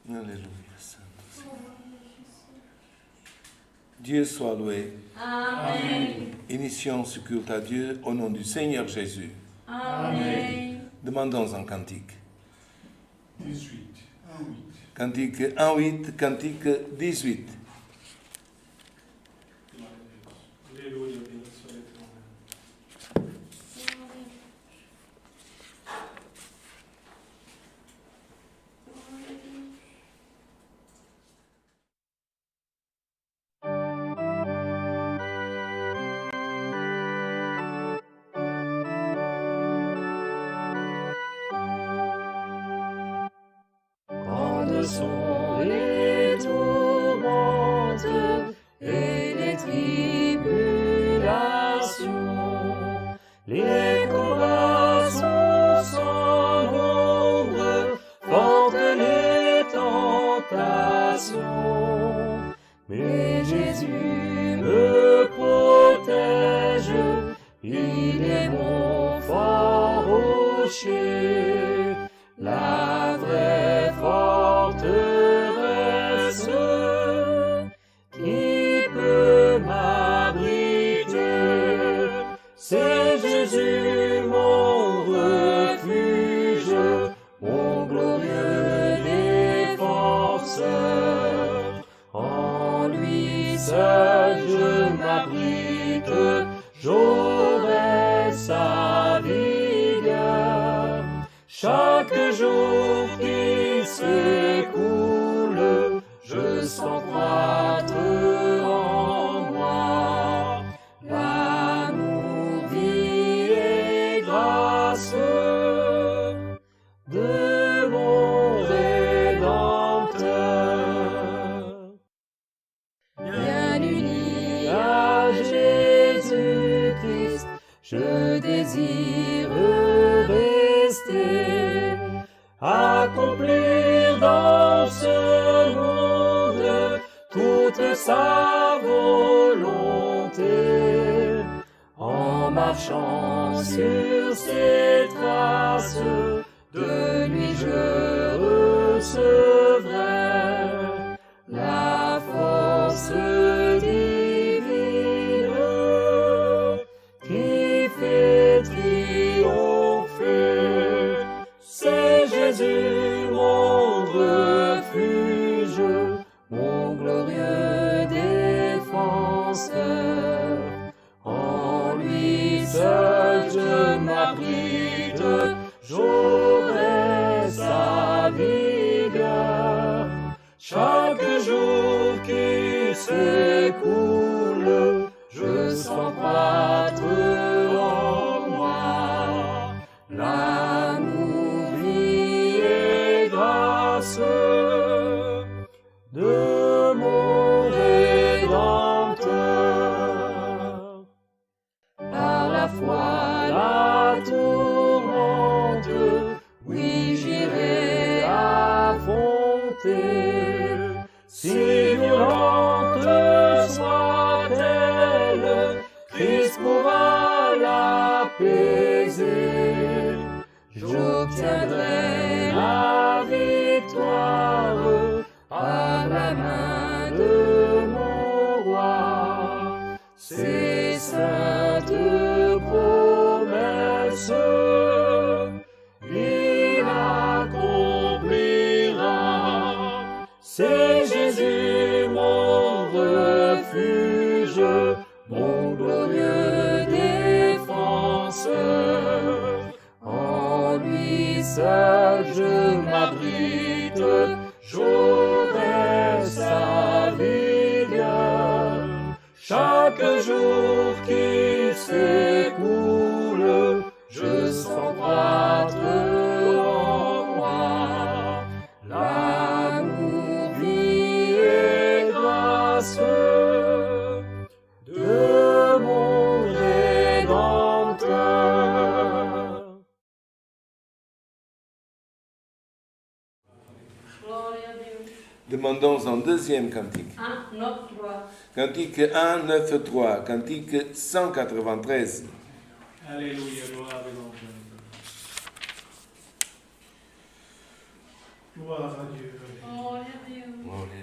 Alléluia, Saint. Dieu soit loué. Amen. Initions ce culte à Dieu au nom du Seigneur Jésus. Amen. Demandons un cantique. 18. 1-8. Cantique 1-8, cantique 18. Alléluia, béni soit l'Éternel. Grandes sont les tourmentes et les tribulations. Les combats sont sans nombre, fortes les tentations. Mais Jésus me protège, il est mon fort rocher. La vraie forteresse qui peut m'abriter, c'est Jésus mon refuge, mon glorieux défenseur. En lui seul je m'abrite, j'aurai sa vigueur. Chaque jour qui s'écoule, je sens croître en moi l'amour, vie et grâce de mon Rédempteur. Bien uni à Jésus-Christ, je désire rester, accomplir dans ce monde toute sa volonté. En marchant sur ses traces, de lui je recevrai la force divine qui fait triompher. C'est Jésus mon refuge, mon glorieux défenseur. En lui seul je m'abrite, j'aurai sa vigueur. Chaque jour qui s'écoule, je sens croître en moi l'amour, vie et grâce de mon Rédempteur. Par la foi, la tourmente, oui, j'irai affronter. Si violente soit-elle, Christ pourra l'apaiser. J'obtiendrai la victoire par la main de mon roi. Ces saintes promesses, il accomplira. C'est Jésus mon refuge, mon glorieux défenseur. En lui seul je m'abrite, j'aurai sa vigueur. Chaque jour qui s'écoule, je sens croître en moi l'amour, vie et grâce de mon Rédempteur. Gloria a Deus. Demandons un deuxième cantique. 1, 9, 3. Cantique 1, 9, 3, cantique 193. Alléluia, gloire à l'Évangile. Gloire à Dieu. Gloria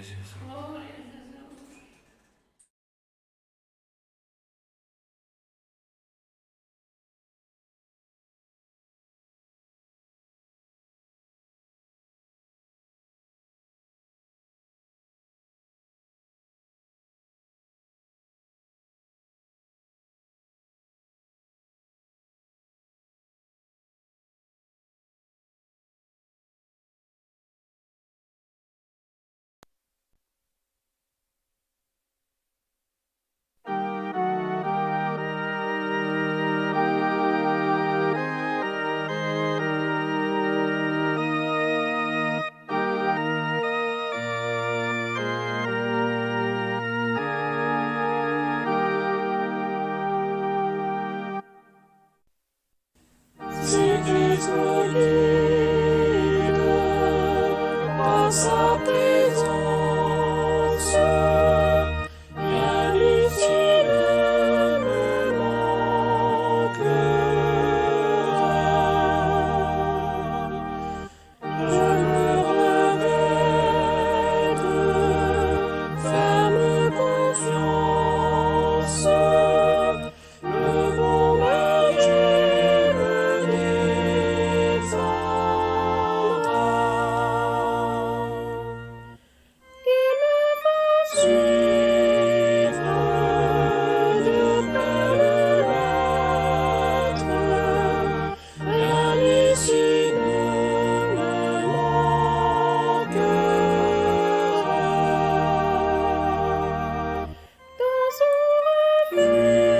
Jésus. Gloria a Jesús. Si Christ me guide par sa présence, rien ici ne me manquera. Je me revêt de ferme confiance, le bon berger me défendra. Il me va suivre de belles lettres, rien ici ne me manquera. Dans son refuge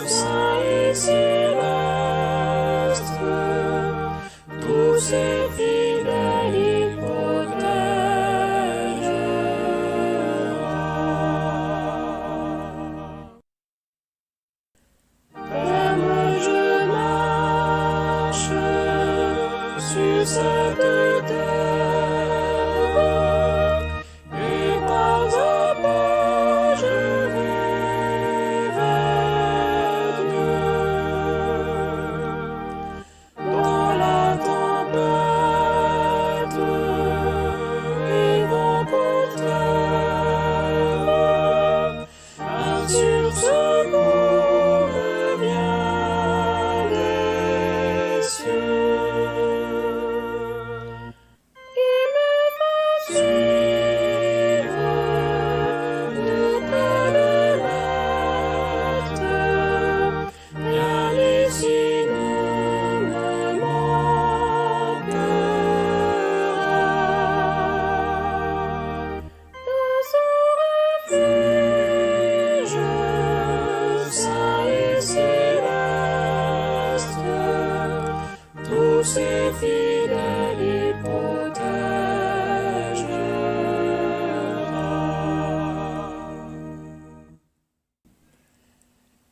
saint et céleste, tous ses fidèles il protégera. Même je marche sur cette terre, et pas à pas je vais vers Dieu. Dans la tempête et vent contraire, un sûr secours me vient des cieux. Il me va suivre de belles lettres, rien ici ne me manquera. Dans son refuge saint et céleste, tous ses fidèles il protégera.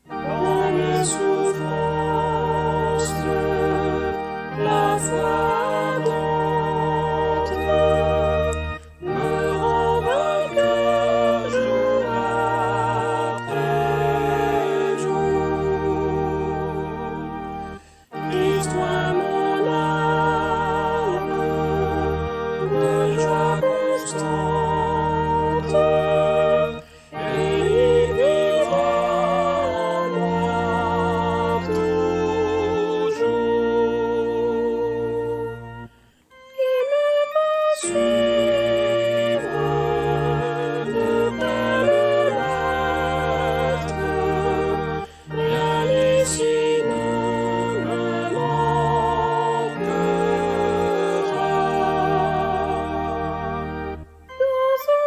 Dans mes souffrances, la foi ardente me rend vainqueur jour après jour. Christ, toi mon âme de joie constante, et il vivra en moi toujours. Il me va suivre de belles lettres, rien ici ne me manquera. Dans son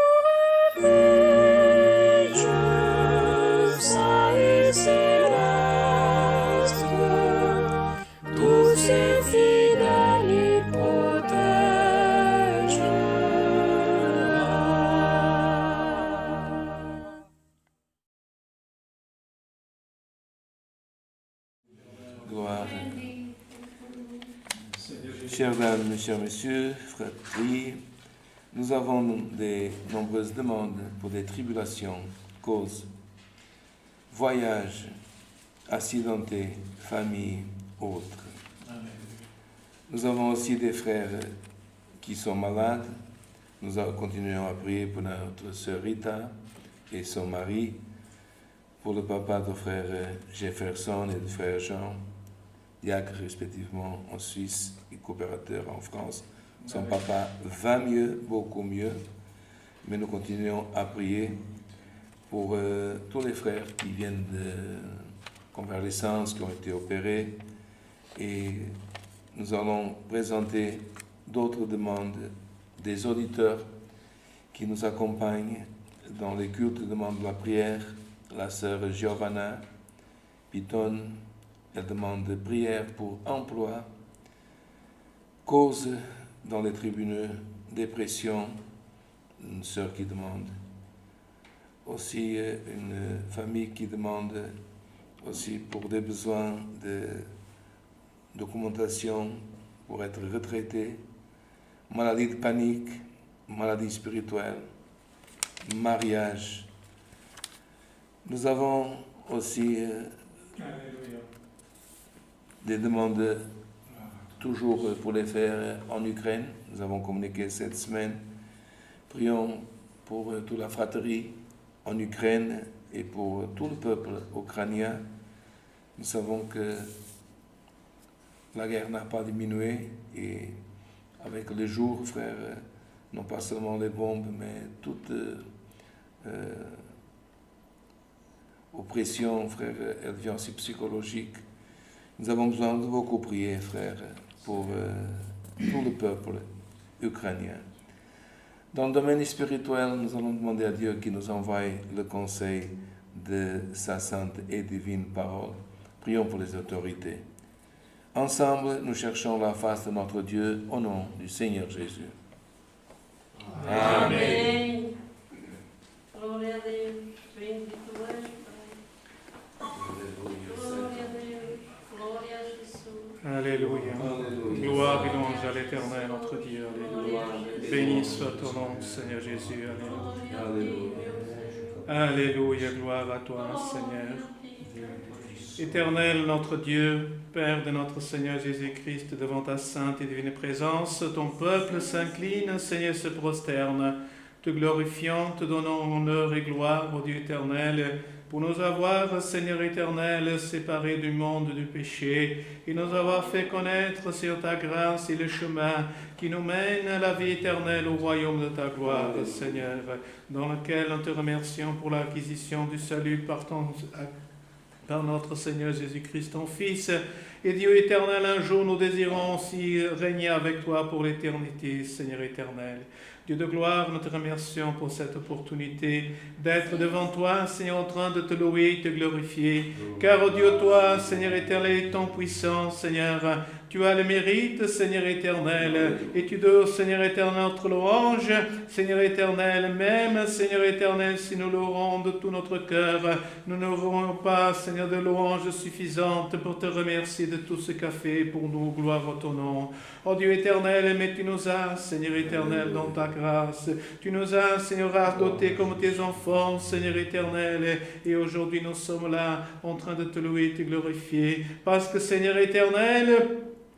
refuge saint et céleste, tous ses fidèles il protégera. Gloire. Seigneur Jésus, Chères dames, chers messieurs, fratries, nous avons de nombreuses demandes pour des tribulations, causes, voyages, accidentés, familles, autres. Amen. Nous avons aussi des frères qui sont malades, continuons à prier pour notre sœur Rita et son mari, pour le papa de frère Jefferson et de frère Jean, diacres respectivement en Suisse et coopérateurs en France. Son papa va mieux, beaucoup mieux, mais nous continuons à prier pour tous les frères qui viennent de convalescence, qui ont été opérés, et nous allons présenter d'autres demandes des auditeurs qui nous accompagnent dans les cultes demandent la prière. La sœur Giovanna Piton, elle demande de prière pour emploi, cause dans les tribunaux, dépression, une sœur qui demande. Aussi une famille qui demande aussi pour des besoins de documentation pour être retraité, maladie de panique, maladie spirituelle, mariage. Nous avons aussi Alléluia. des demandes toujours pour les frères en Ukraine. Nous avons communiqué cette semaine. Prions pour toute la fratrie en Ukraine et pour tout le peuple ukrainien. Nous savons que la guerre n'a pas diminué et avec les jours, frères, non pas seulement les bombes, mais toute oppression, frère, elle devient aussi psychologique. Nous avons besoin de beaucoup prier, frère, pour tout le peuple ukrainien. Dans le domaine spirituel, nous allons demander à Dieu qu'il nous envoie le conseil de sa sainte et divine parole. Prions pour les autorités. Ensemble, nous cherchons la face de notre Dieu au nom du Seigneur Jésus. Amém. Glória a Deus. Bendito és, Pai. Glória a Deus. Glória a Jesus. Alléluia. Gloire et louange à l'Éternel, notre Dieu. Alléluia. Béni soit ton nom, Seigneur Jésus. Alléluia. Alléluia. Gloire à toi, Seigneur. Éternel, notre Dieu, Père de notre Seigneur Jésus-Christ, devant ta sainte et divine présence, ton peuple s'incline, Seigneur, se prosterne, te glorifiant, te donnant honneur et gloire au Dieu éternel, pour nous avoir, Seigneur éternel, séparés du monde du péché, et nous avoir fait connaître, sur ta grâce et le chemin qui nous mène à la vie éternelle au royaume de ta gloire, Seigneur, dans lequel nous te remercions pour l'acquisition du salut par notre Seigneur Jésus-Christ, ton Fils. Et Dieu éternel, un jour nous désirons aussi régner avec toi pour l'éternité, Seigneur éternel. Dieu de gloire, nous te remercions pour cette opportunité d'être devant toi, Seigneur, en train de te louer et te glorifier. Car, oh Dieu, toi, Seigneur éternel, ton puissant, Seigneur, tu as le mérite, Seigneur éternel, et tu dois, Seigneur éternel, notre louange, Seigneur éternel, même, Seigneur éternel, si nous louons de tout notre cœur, nous n'aurons pas, Seigneur, de louange suffisante pour te remercier de tout ce qu'a fait pour nous, gloire à ton nom. Oh Dieu éternel, mais tu nous as, Seigneur éternel, dans ta grâce, tu nous as, Seigneur, dotés comme tes enfants, Seigneur éternel, et aujourd'hui nous sommes là, en train de te louer et te glorifier, parce que, Seigneur éternel,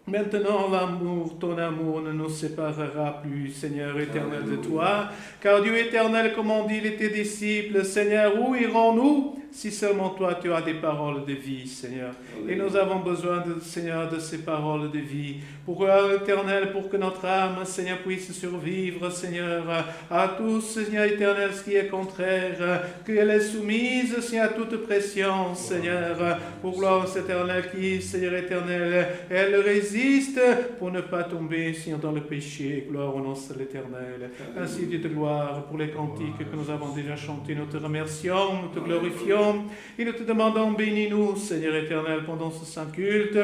maintenant, ton amour ne nous séparera plus, Seigneur éternel, de toi. Car Dieu éternel, comme ont dit tes disciples, Seigneur, où irons-nous si seulement toi tu as des paroles de vie, Seigneur. Et nous avons besoin, Seigneur, de ces paroles de vie. Pour éternel, pour que notre âme, Seigneur, puisse survivre, Seigneur, à tout, Seigneur éternel, ce qui est contraire, qu'elle est soumise, Seigneur, à toute pression, Seigneur, pour gloire éternelle qui, Seigneur éternel, elle résiste pour ne pas tomber, Seigneur, dans le péché. Gloire au nom de l'Éternel. Ainsi, Dieu de gloire, pour les cantiques que nous avons déjà chantés, nous te remercions, nous te glorifions, et nous te demandons, bénis-nous, Seigneur éternel, pendant ce saint culte,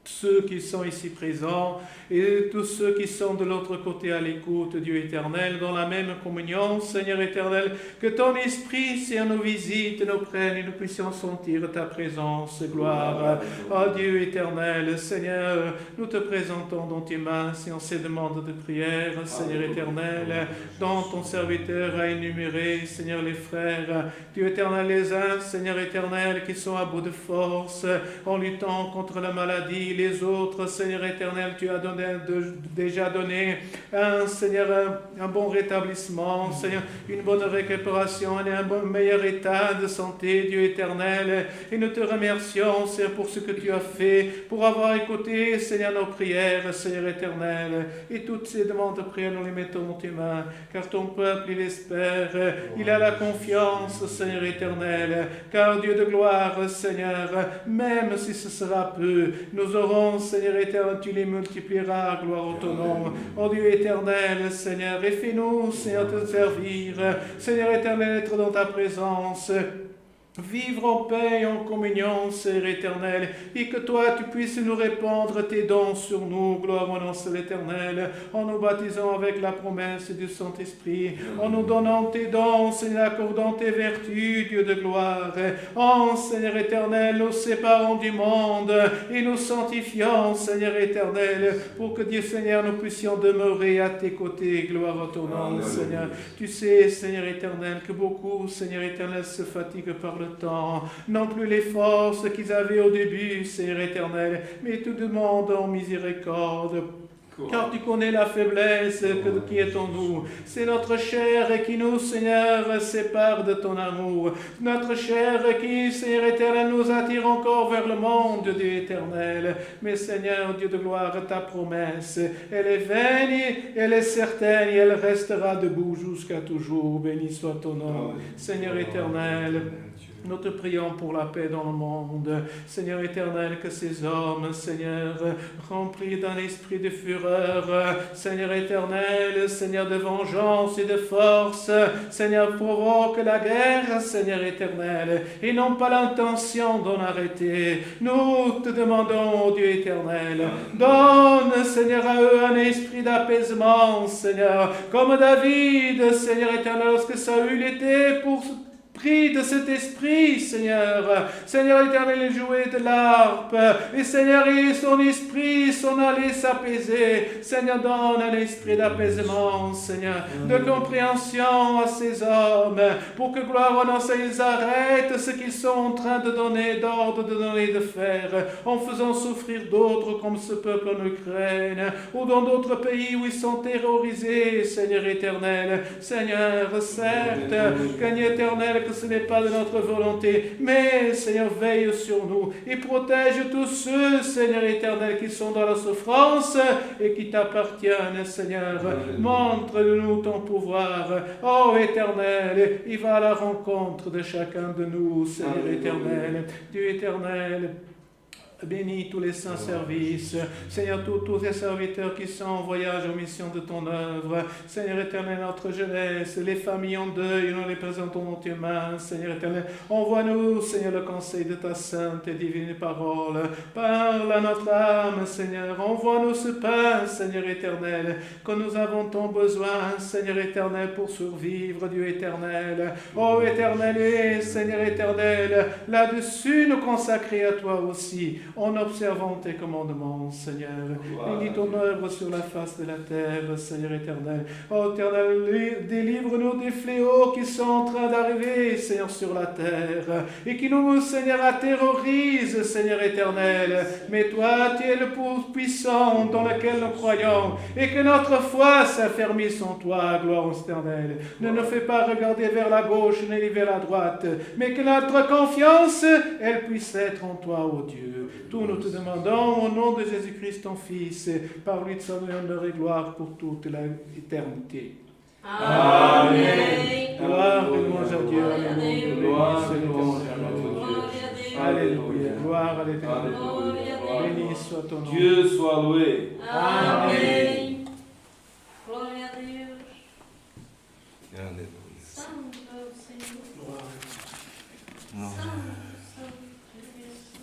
ceux qui sont ici présents et tous ceux qui sont de l'autre côté à l'écoute, Dieu éternel, dans la même communion, Seigneur éternel, que ton esprit, Seigneur, nous visite, nous prenne et nous puissions sentir ta présence, gloire. Oh Dieu éternel, Seigneur, nous te présentons dans tes mains, Seigneur, ces demandes de prière, Seigneur éternel, dont ton serviteur a énuméré, Seigneur, les frères, Dieu éternel, les uns, Seigneur éternel, qui sont à bout de force, en luttant contre la maladie, unis les autres, Seigneur éternel, tu as déjà donné, Seigneur, un bon rétablissement, Seigneur, une bonne récupération et un meilleur état de santé, Dieu éternel. Et nous te remercions, Seigneur, pour ce que tu as fait, pour avoir écouté, Seigneur, nos prières, Seigneur éternel. Et toutes ces demandes de prière, nous les mettons dans tes mains, car ton peuple, il espère, il a la confiance, Seigneur éternel, car Dieu de gloire, Seigneur, même si ce sera peu, nous aurons, Seigneur éternel, tu les multiplieras, gloire au ton nom. Oh Dieu éternel, Seigneur, et fais-nous, Seigneur, te servir, Seigneur éternel, être dans ta présence, vivre en paix et en communion, Seigneur éternel, et que toi tu puisses nous répandre tes dons sur nous, gloire au nom de l'Éternel, en nous baptisant avec la promesse du Saint-Esprit, en nous donnant tes dons, Seigneur, accordant tes vertus, Dieu de gloire. En Seigneur éternel, nous séparons du monde et nous sanctifions, Seigneur éternel, pour que Dieu Seigneur, nous puissions demeurer à tes côtés, gloire à ton nom, Seigneur. Tu sais, Seigneur éternel, que beaucoup, Seigneur éternel, se fatiguent par le temps, non plus les forces qu'ils avaient au début, Seigneur éternel, mais tout demande en miséricorde. Car tu connais la faiblesse qui est en nous. C'est notre chair qui nous, Seigneur, sépare de ton amour. Notre chair qui, Seigneur éternel, nous attire encore vers le monde, Dieu éternel. Mais Seigneur, Dieu de gloire, ta promesse, elle est vaine, elle est certaine et elle restera debout jusqu'à toujours. Béni soit ton nom, Seigneur éternel. Nous te prions pour la paix dans le monde. Seigneur éternel, que ces hommes, Seigneur, remplis d'un esprit de fureur, Seigneur éternel, Seigneur de vengeance et de force, Seigneur, provoque la guerre, Seigneur éternel, et n'ont pas l'intention d'en arrêter. Nous te demandons, ô Dieu éternel, donne, Seigneur, à eux un esprit d'apaisement, Seigneur, comme David, Seigneur éternel, lorsque Saül était pris de cet esprit, Seigneur. Seigneur éternel, il jouait de l'harpe. Et Seigneur, son esprit s'en allait s'apaiser. Seigneur, donne un esprit d'apaisement, Seigneur, de compréhension à ces hommes, pour que gloire au nom, ils arrêtent ce qu'ils sont en train de donner, d'ordre de donner, de faire, en faisant souffrir d'autres comme ce peuple en Ukraine, ou dans d'autres pays où ils sont terrorisés, Seigneur éternel. Seigneur, certes, Seigneur éternel, que ce n'est pas de notre volonté, mais Seigneur, veille sur nous et protège tous ceux, Seigneur éternel, qui sont dans la souffrance et qui t'appartiennent, Seigneur. Montre-nous ton pouvoir, ô éternel, il va à la rencontre de chacun de nous, Seigneur éternel. Dieu éternel, bénis tous les saints services, Seigneur, tous tes serviteurs qui sont en voyage en mission de ton œuvre, Seigneur éternel, notre jeunesse, les familles en deuil, nous les présentons dans tes mains, Seigneur éternel. Envoie-nous, Seigneur, le conseil de ta sainte et divine parole. Parle à notre âme, Seigneur. Envoie-nous ce pain, Seigneur éternel, que nous avons tant besoin, Seigneur éternel, pour survivre, Dieu éternel. Ô éternel et Seigneur éternel, là-dessus nous consacrer à toi aussi, en observant tes commandements, Seigneur. Bénis ton œuvre sur la face de la terre, Seigneur éternel. Oh éternel, délivre-nous des fléaux qui sont en train d'arriver, Seigneur, sur la terre, et qui nous, Seigneur, terrorisent, Seigneur éternel. Mais toi, tu es le puissant dans lequel nous croyons, et que notre foi s'affermisse en toi, gloire au éternel. Ne nous fais pas regarder vers la gauche ni vers la droite, mais que notre confiance, elle puisse être en toi, ô Dieu. Tout nous te demandons au nom de Jésus-Christ, ton Fils, par lui de son honneur et gloire pour toute l'éternité. Amen. Gloire et louange à Dieu. Alléluia. Gloire et louange à notre Dieu. Alléluia. Gloire à l'Éternel. Béni soit ton nom. Dieu soit loué. Amen. Glória a Deus. Alléluia. Santo é o Senhor. Non. Santo é Jesus.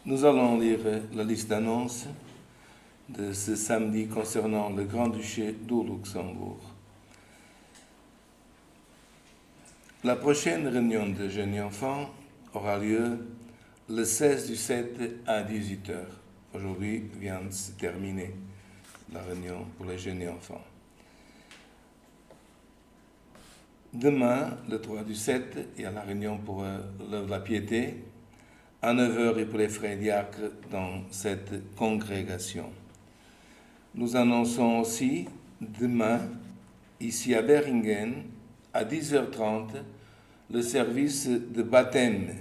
Nous allons lire la liste d'annonces de ce samedi concernant le Grand-Duché du Luxembourg. La prochaine réunion de jeunes et enfants aura lieu le 16 du 7 à 18h. Aujourd'hui vient de se terminer la réunion pour les jeunes et enfants. Demain, le 3 du 7, il y a la réunion pour l'œuvre de la piété, à 9h et pour les frères diacres dans cette congrégation. Nous annonçons aussi demain, ici à Beringen, à 10h30, le service de baptême.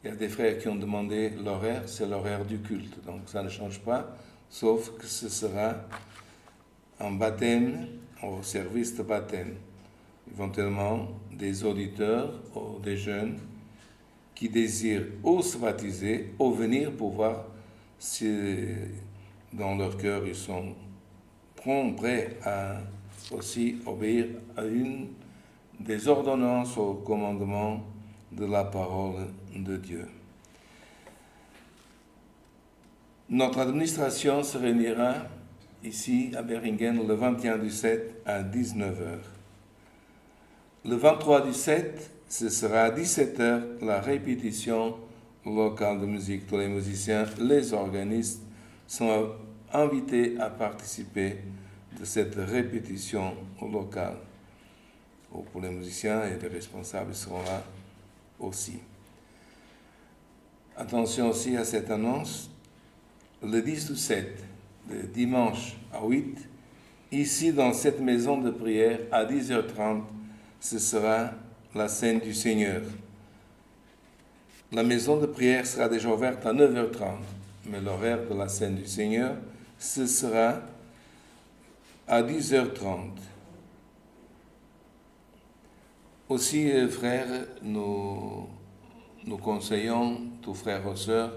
Il y a des frères qui ont demandé l'horaire, c'est l'horaire du culte, donc ça ne change pas, sauf que ce sera un baptême, au service de baptême. Éventuellement, des auditeurs ou des jeunes qui désirent ou se baptiser ou venir pour voir si dans leur cœur ils sont prêts à aussi obéir à une des ordonnances au commandement de la parole de Dieu. Notre administration se réunira ici à Beringen le 21 du 7 à 19h. Le 23 du 7, ce sera à 17h la répétition locale de musique. Tous les musiciens, les organistes sont invités à participer de cette répétition locale. Pour les musiciens et les responsables seront là aussi. Attention aussi à cette annonce. Le 10 du 7, le dimanche à 8, ici dans cette maison de prière à 10h30, ce sera la scène du Seigneur. La maison de prière sera déjà ouverte à 9h30, mais l'horaire de la scène du Seigneur, ce sera à 10h30. Aussi, frères, nous conseillons, tous frères et sœurs,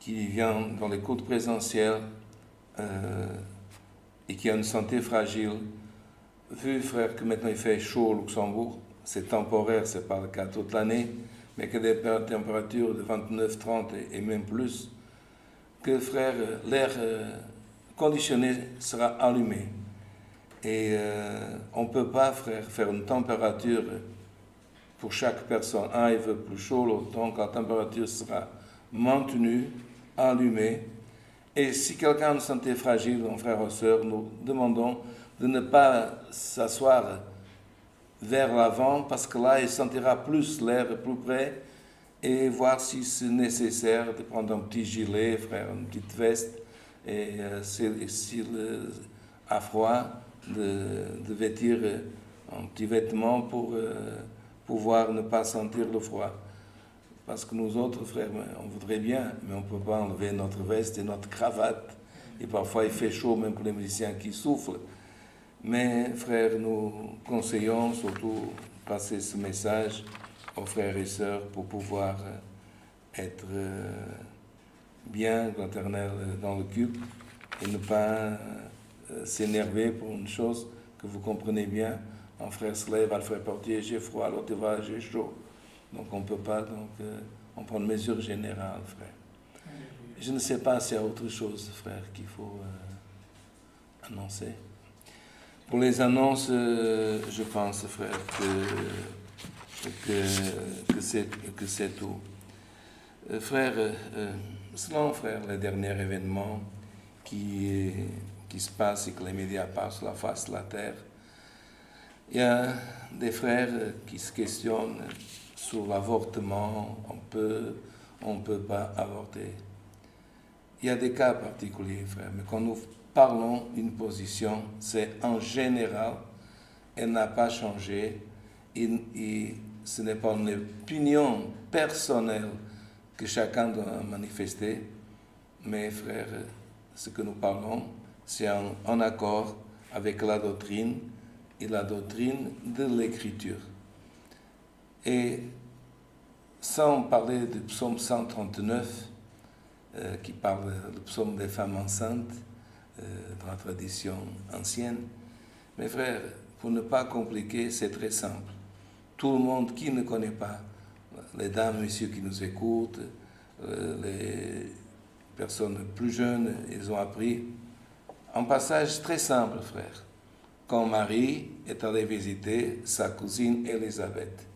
qui viennent dans les cultes présentiels et qui ont une santé fragile. Vu, frère, que maintenant il fait chaud au Luxembourg, c'est temporaire, ce n'est pas le cas toute l'année, mais que des températures de 29, 30 et même plus, que, frère, l'air conditionné sera allumé. Et on ne peut pas, frère, faire une température pour chaque personne. Un, il veut plus chaud, donc la température sera maintenue, allumée. Et si quelqu'un a une santé fragile, mon frère ou sœur, nous demandons de ne pas s'asseoir vers l'avant, parce que là, il sentira plus l'air plus près, et voir si c'est nécessaire de prendre un petit gilet, frère, une petite veste, et s'il a froid, de vêtir un petit vêtement pour pouvoir ne pas sentir le froid. Parce que nous autres, frères, on voudrait bien, mais on ne peut pas enlever notre veste et notre cravate. Et parfois, il fait chaud, même pour les musiciens qui soufflent. Mais, frères, nous conseillons surtout passer ce message aux frères et sœurs pour pouvoir être bien, l'Éternel, dans le culte et ne pas s'énerver pour une chose que vous comprenez bien. Un frère se lève, le frère portier, j'ai froid, l'autre va, j'ai chaud. Donc on ne peut pas, on prend une mesure générale, frère. Je ne sais pas s'il y a autre chose, frère, qu'il faut annoncer. Pour les annonces, je pense, frère, que c'est tout. Frère, selon, frère, les derniers événements qui se passent et que les médias passent sur la face de la terre, il y a des frères qui se questionnent sur l'avortement, on peut pas avorter. Il y a des cas particuliers, frère, mais quand nous parlons d'une position, c'est en général, elle n'a pas changé, et ce n'est pas une opinion personnelle que chacun doit manifester, mais, frère, ce que nous parlons, c'est en accord avec la doctrine et la doctrine de l'Écriture. Et sans parler du psaume 139, qui parle du psaume des femmes enceintes, dans la tradition ancienne, mes frères, pour ne pas compliquer, c'est très simple. Tout le monde qui ne connaît pas, les dames, messieurs qui nous écoutent, les personnes plus jeunes, ils ont appris un passage très simple, frère. Quand Marie est allée visiter sa cousine Élisabeth.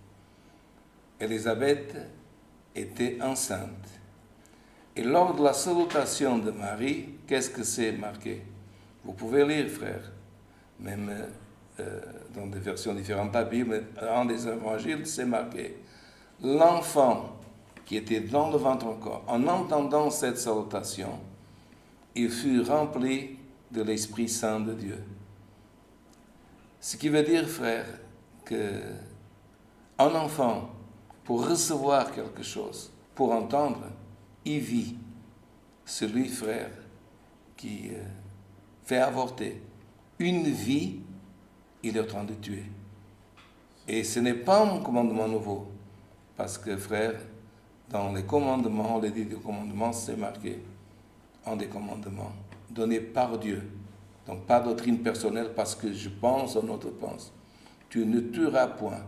Élisabeth était enceinte. Et lors de la salutation de Marie, qu'est-ce que c'est marqué? Vous pouvez lire, frère. Même dans des versions différentes de la Bible, en des évangiles, c'est marqué. L'enfant qui était dans le ventre encore, en entendant cette salutation, il fut rempli de l'Esprit Saint de Dieu. Ce qui veut dire, frère, qu'un enfant, pour recevoir quelque chose, pour entendre, il vit. Celui, frère, qui fait avorter une vie, il est en train de tuer. Et ce n'est pas un commandement nouveau. Parce que, frère, dans les commandements, les 10 commandements, c'est marqué en des commandements donnés par Dieu. Donc, pas doctrine personnelle parce que je pense, un autre pense. Tu ne tueras point.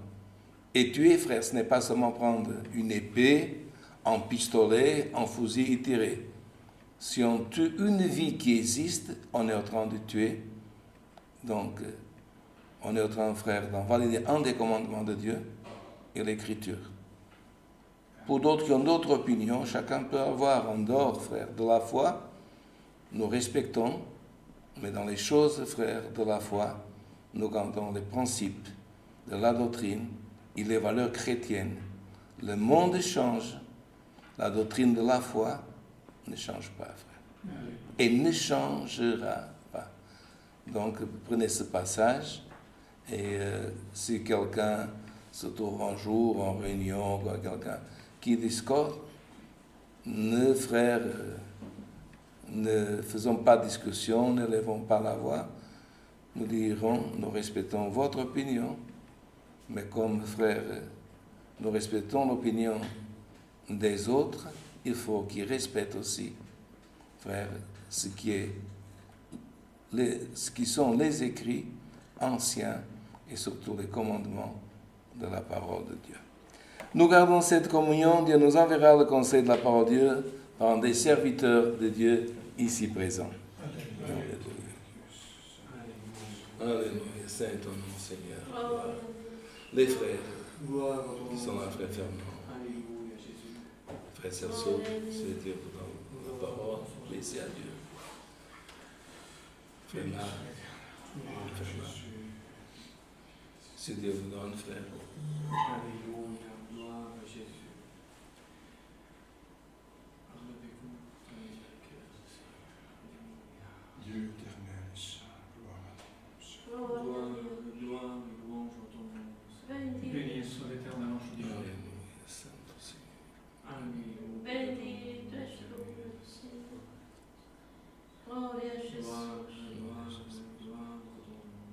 Et tuer, frère, ce n'est pas seulement prendre une épée, un pistolet, un fusil et tirer. Si on tue une vie qui existe, on est en train de tuer. Donc, on est en train, frère, d'invalider un des commandements de Dieu et l'Écriture. Pour d'autres qui ont d'autres opinions, chacun peut avoir en dehors, frère, de la foi. Nous respectons, mais dans les choses, frère, de la foi, nous gardons les principes de la doctrine et les valeurs chrétiennes. Le monde change, la doctrine de la foi ne change pas, frère. Et ne changera pas. Donc, prenez ce passage et si quelqu'un se trouve un jour en réunion, quelqu'un qui discorde, ne, frère, ne faisons pas discussion, ne levons pas la voix. Nous dirons, nous respectons votre opinion, mais comme, frère, nous respectons l'opinion des autres, il faut qu'ils respectent aussi, frère, ce qui sont les écrits anciens et surtout les commandements de la parole de Dieu. Nous gardons cette communion, Dieu nous enverra le conseil de la parole de Dieu par des serviteurs de Dieu ici présents. Alléluia, Saint ton nom, Seigneur. Les frères qui sont là, frère Fernand, frère Serceau, c'est Dieu dans la parole, laissez à Dieu. Frère Marc, si Dieu vous donne, frère. Alléluia, gloire à Jésus. Dieu éternel, saint, gloire à toi. Gloire et louange à ton nom. Bendito, Béni soit l'Éternel ange du jour. Alléluia, Saint Seigneur. Alléluia. bendito es tu nombre, Señor. Gloria a Jesús. Gloire à ton nom.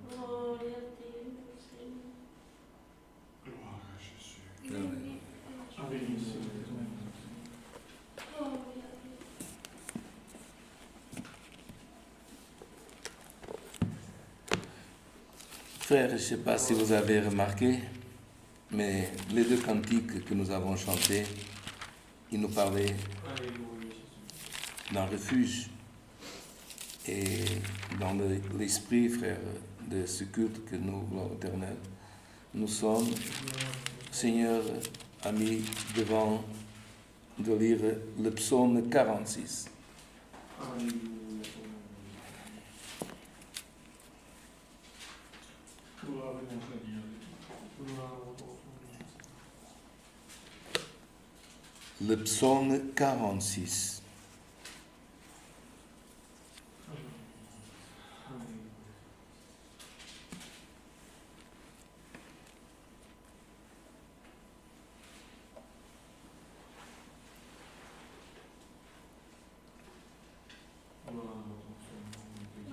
Gloria a ti, Señor. Gloire à Jésus. Alléluia. Béni soit l'Éternel. Gloria a ti. Frères, je ne sais pas si vous avez remarqué, mais les 2 cantiques que nous avons chantés, ils nous parlaient Alléluia, Jésus. d'un refuge et dans l'esprit, frère, de ce culte que nous, gloire éternelle, nous sommes, Seigneur, amis, devant de lire le psaume 46. Alléluia. Gloire à mon Seigneur. Gloire à ton nom. Le psaume 46.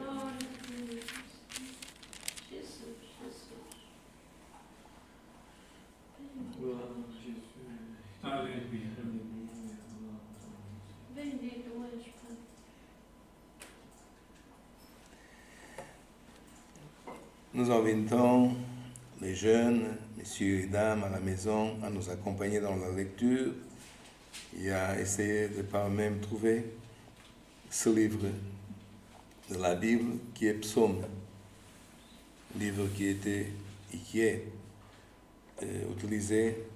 Gloria a ti, Jesús, Jesús. Bendito és, Pai. Nous invitons les jeunes, messieurs et dames à la maison, à nous accompagner dans la lecture et à essayer de par même trouver ce livre de la Bible qui est Psaume, livre qui était et qui est utilisé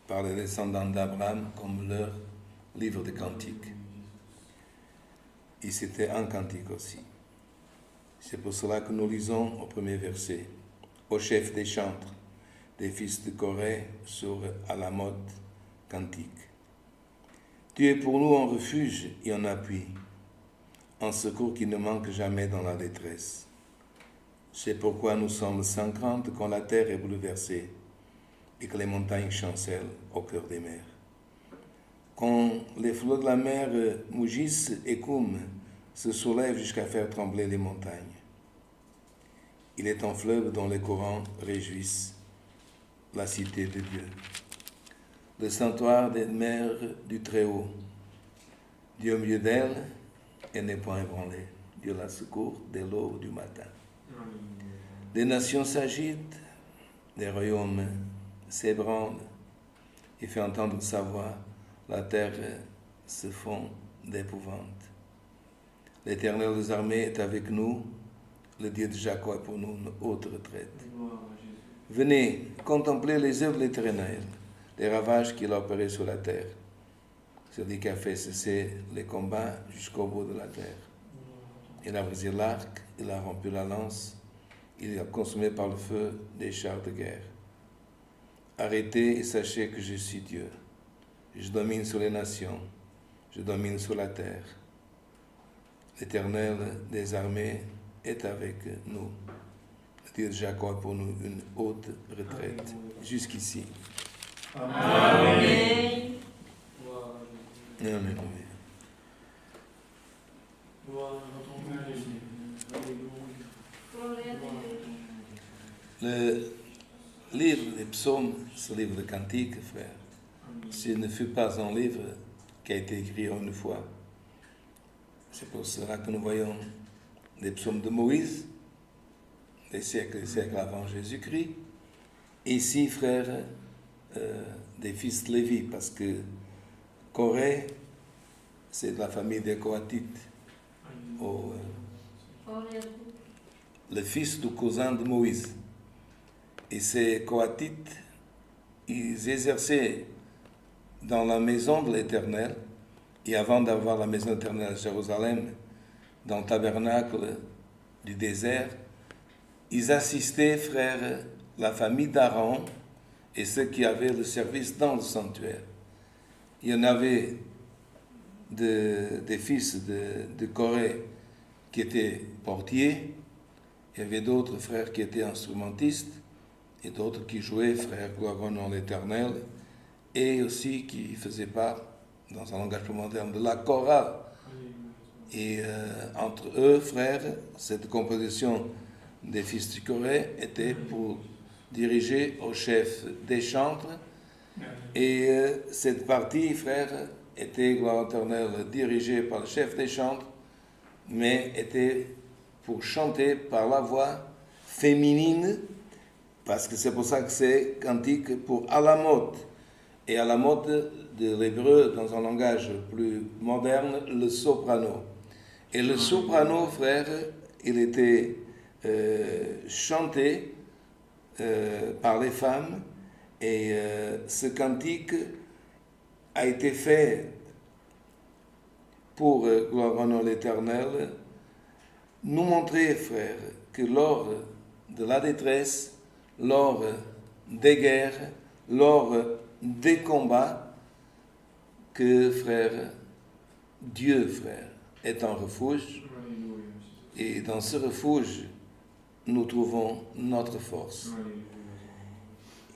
par les descendants d'Abraham comme leur livre de cantiques. Et c'était un cantique aussi. C'est pour cela que nous lisons au premier verset. au chef des chantres, des fils de Corée sur Alamot cantique. Tu es pour nous un refuge et un appui, un secours qui ne manque jamais dans la détresse. C'est pourquoi nous sommes sans crainte quand la terre est bouleversée et que les montagnes chancellent au cœur des mers. Quand les flots de la mer mugissent et coument, se soulèvent jusqu'à faire trembler les montagnes. Il est un fleuve dont les courants réjouissent la cité de Dieu. Le sanctuaire des mers du Très-Haut. Dieu au milieu d'elle, elle n'est point ébranlée. Dieu la secourt dès l'aube du matin. Des nations s'agitent, des royaumes s'ébranlent. Il fait entendre sa voix, la terre se fond d'épouvante. L'Éternel des armées est avec nous, le Dieu de Jacob est pour nous une haute retraite. Venez, contemplez les œuvres de l'Éternel, les ravages qu'il a opérés sur la terre. Celui qui a fait cesser les combats jusqu'au bout de la terre. Il a brisé l'arc, il a rompu la lance, il a consumé par le feu des chars de guerre. Arrêtez et sachez que je suis Dieu. Je domine sur les nations, je domine sur la terre. L'Éternel des armées est avec nous. Le Dieu de Jacob pour nous une haute retraite. Jusqu'ici. Amen. Amen. Gloire à ton nom, Jésus. Alléluia. Gloria a Dieu. Le livre des psaumes, ce livre de cantiques, frère, s'il ne fut pas un livre qui a été écrit une fois, c'est pour cela que nous voyons des psaumes de Moïse, des siècles et des siècles avant Jésus-Christ. Ici, frère, des fils de Lévi, parce que Corée, c'est de la famille des Coatites, Gloria a Dieu. le fils du cousin de Moïse. Et ces Coatites, ils exerçaient dans la maison de l'Éternel, et avant d'avoir la maison éternelle à Jérusalem, dans le tabernacle du désert, ils assistaient, frères, la famille d'Aaron et ceux qui avaient le service dans le sanctuaire. Il y en avait des fils de Corée qui étaient portiers, il y avait d'autres frères qui étaient instrumentistes, et d'autres qui jouaient, frère, gloire au nom de l'Éternel, et aussi qui faisaient part, dans un langage plus moderne, de la chorale. Et entre eux, frères, cette composition des fils du Corée était pour diriger au chef des chantres. Et cette partie, frère, était, gloire au Éternel, dirigée par le chef des chantres, mais était pour chanter par la voix féminine, parce que c'est pour ça que c'est cantique pour Alamot. Et Alamot de l'hébreu, dans un langage plus moderne, le soprano. Et le soprano, frère, il était chanté par les femmes, et ce cantique a été fait pour, gloire au nom de l'Éternel, nous montrer, frère, que lors de la détresse, lors des guerres, lors des combats, que, frère, Dieu, frère, est un refuge. Et dans ce refuge, nous trouvons notre force.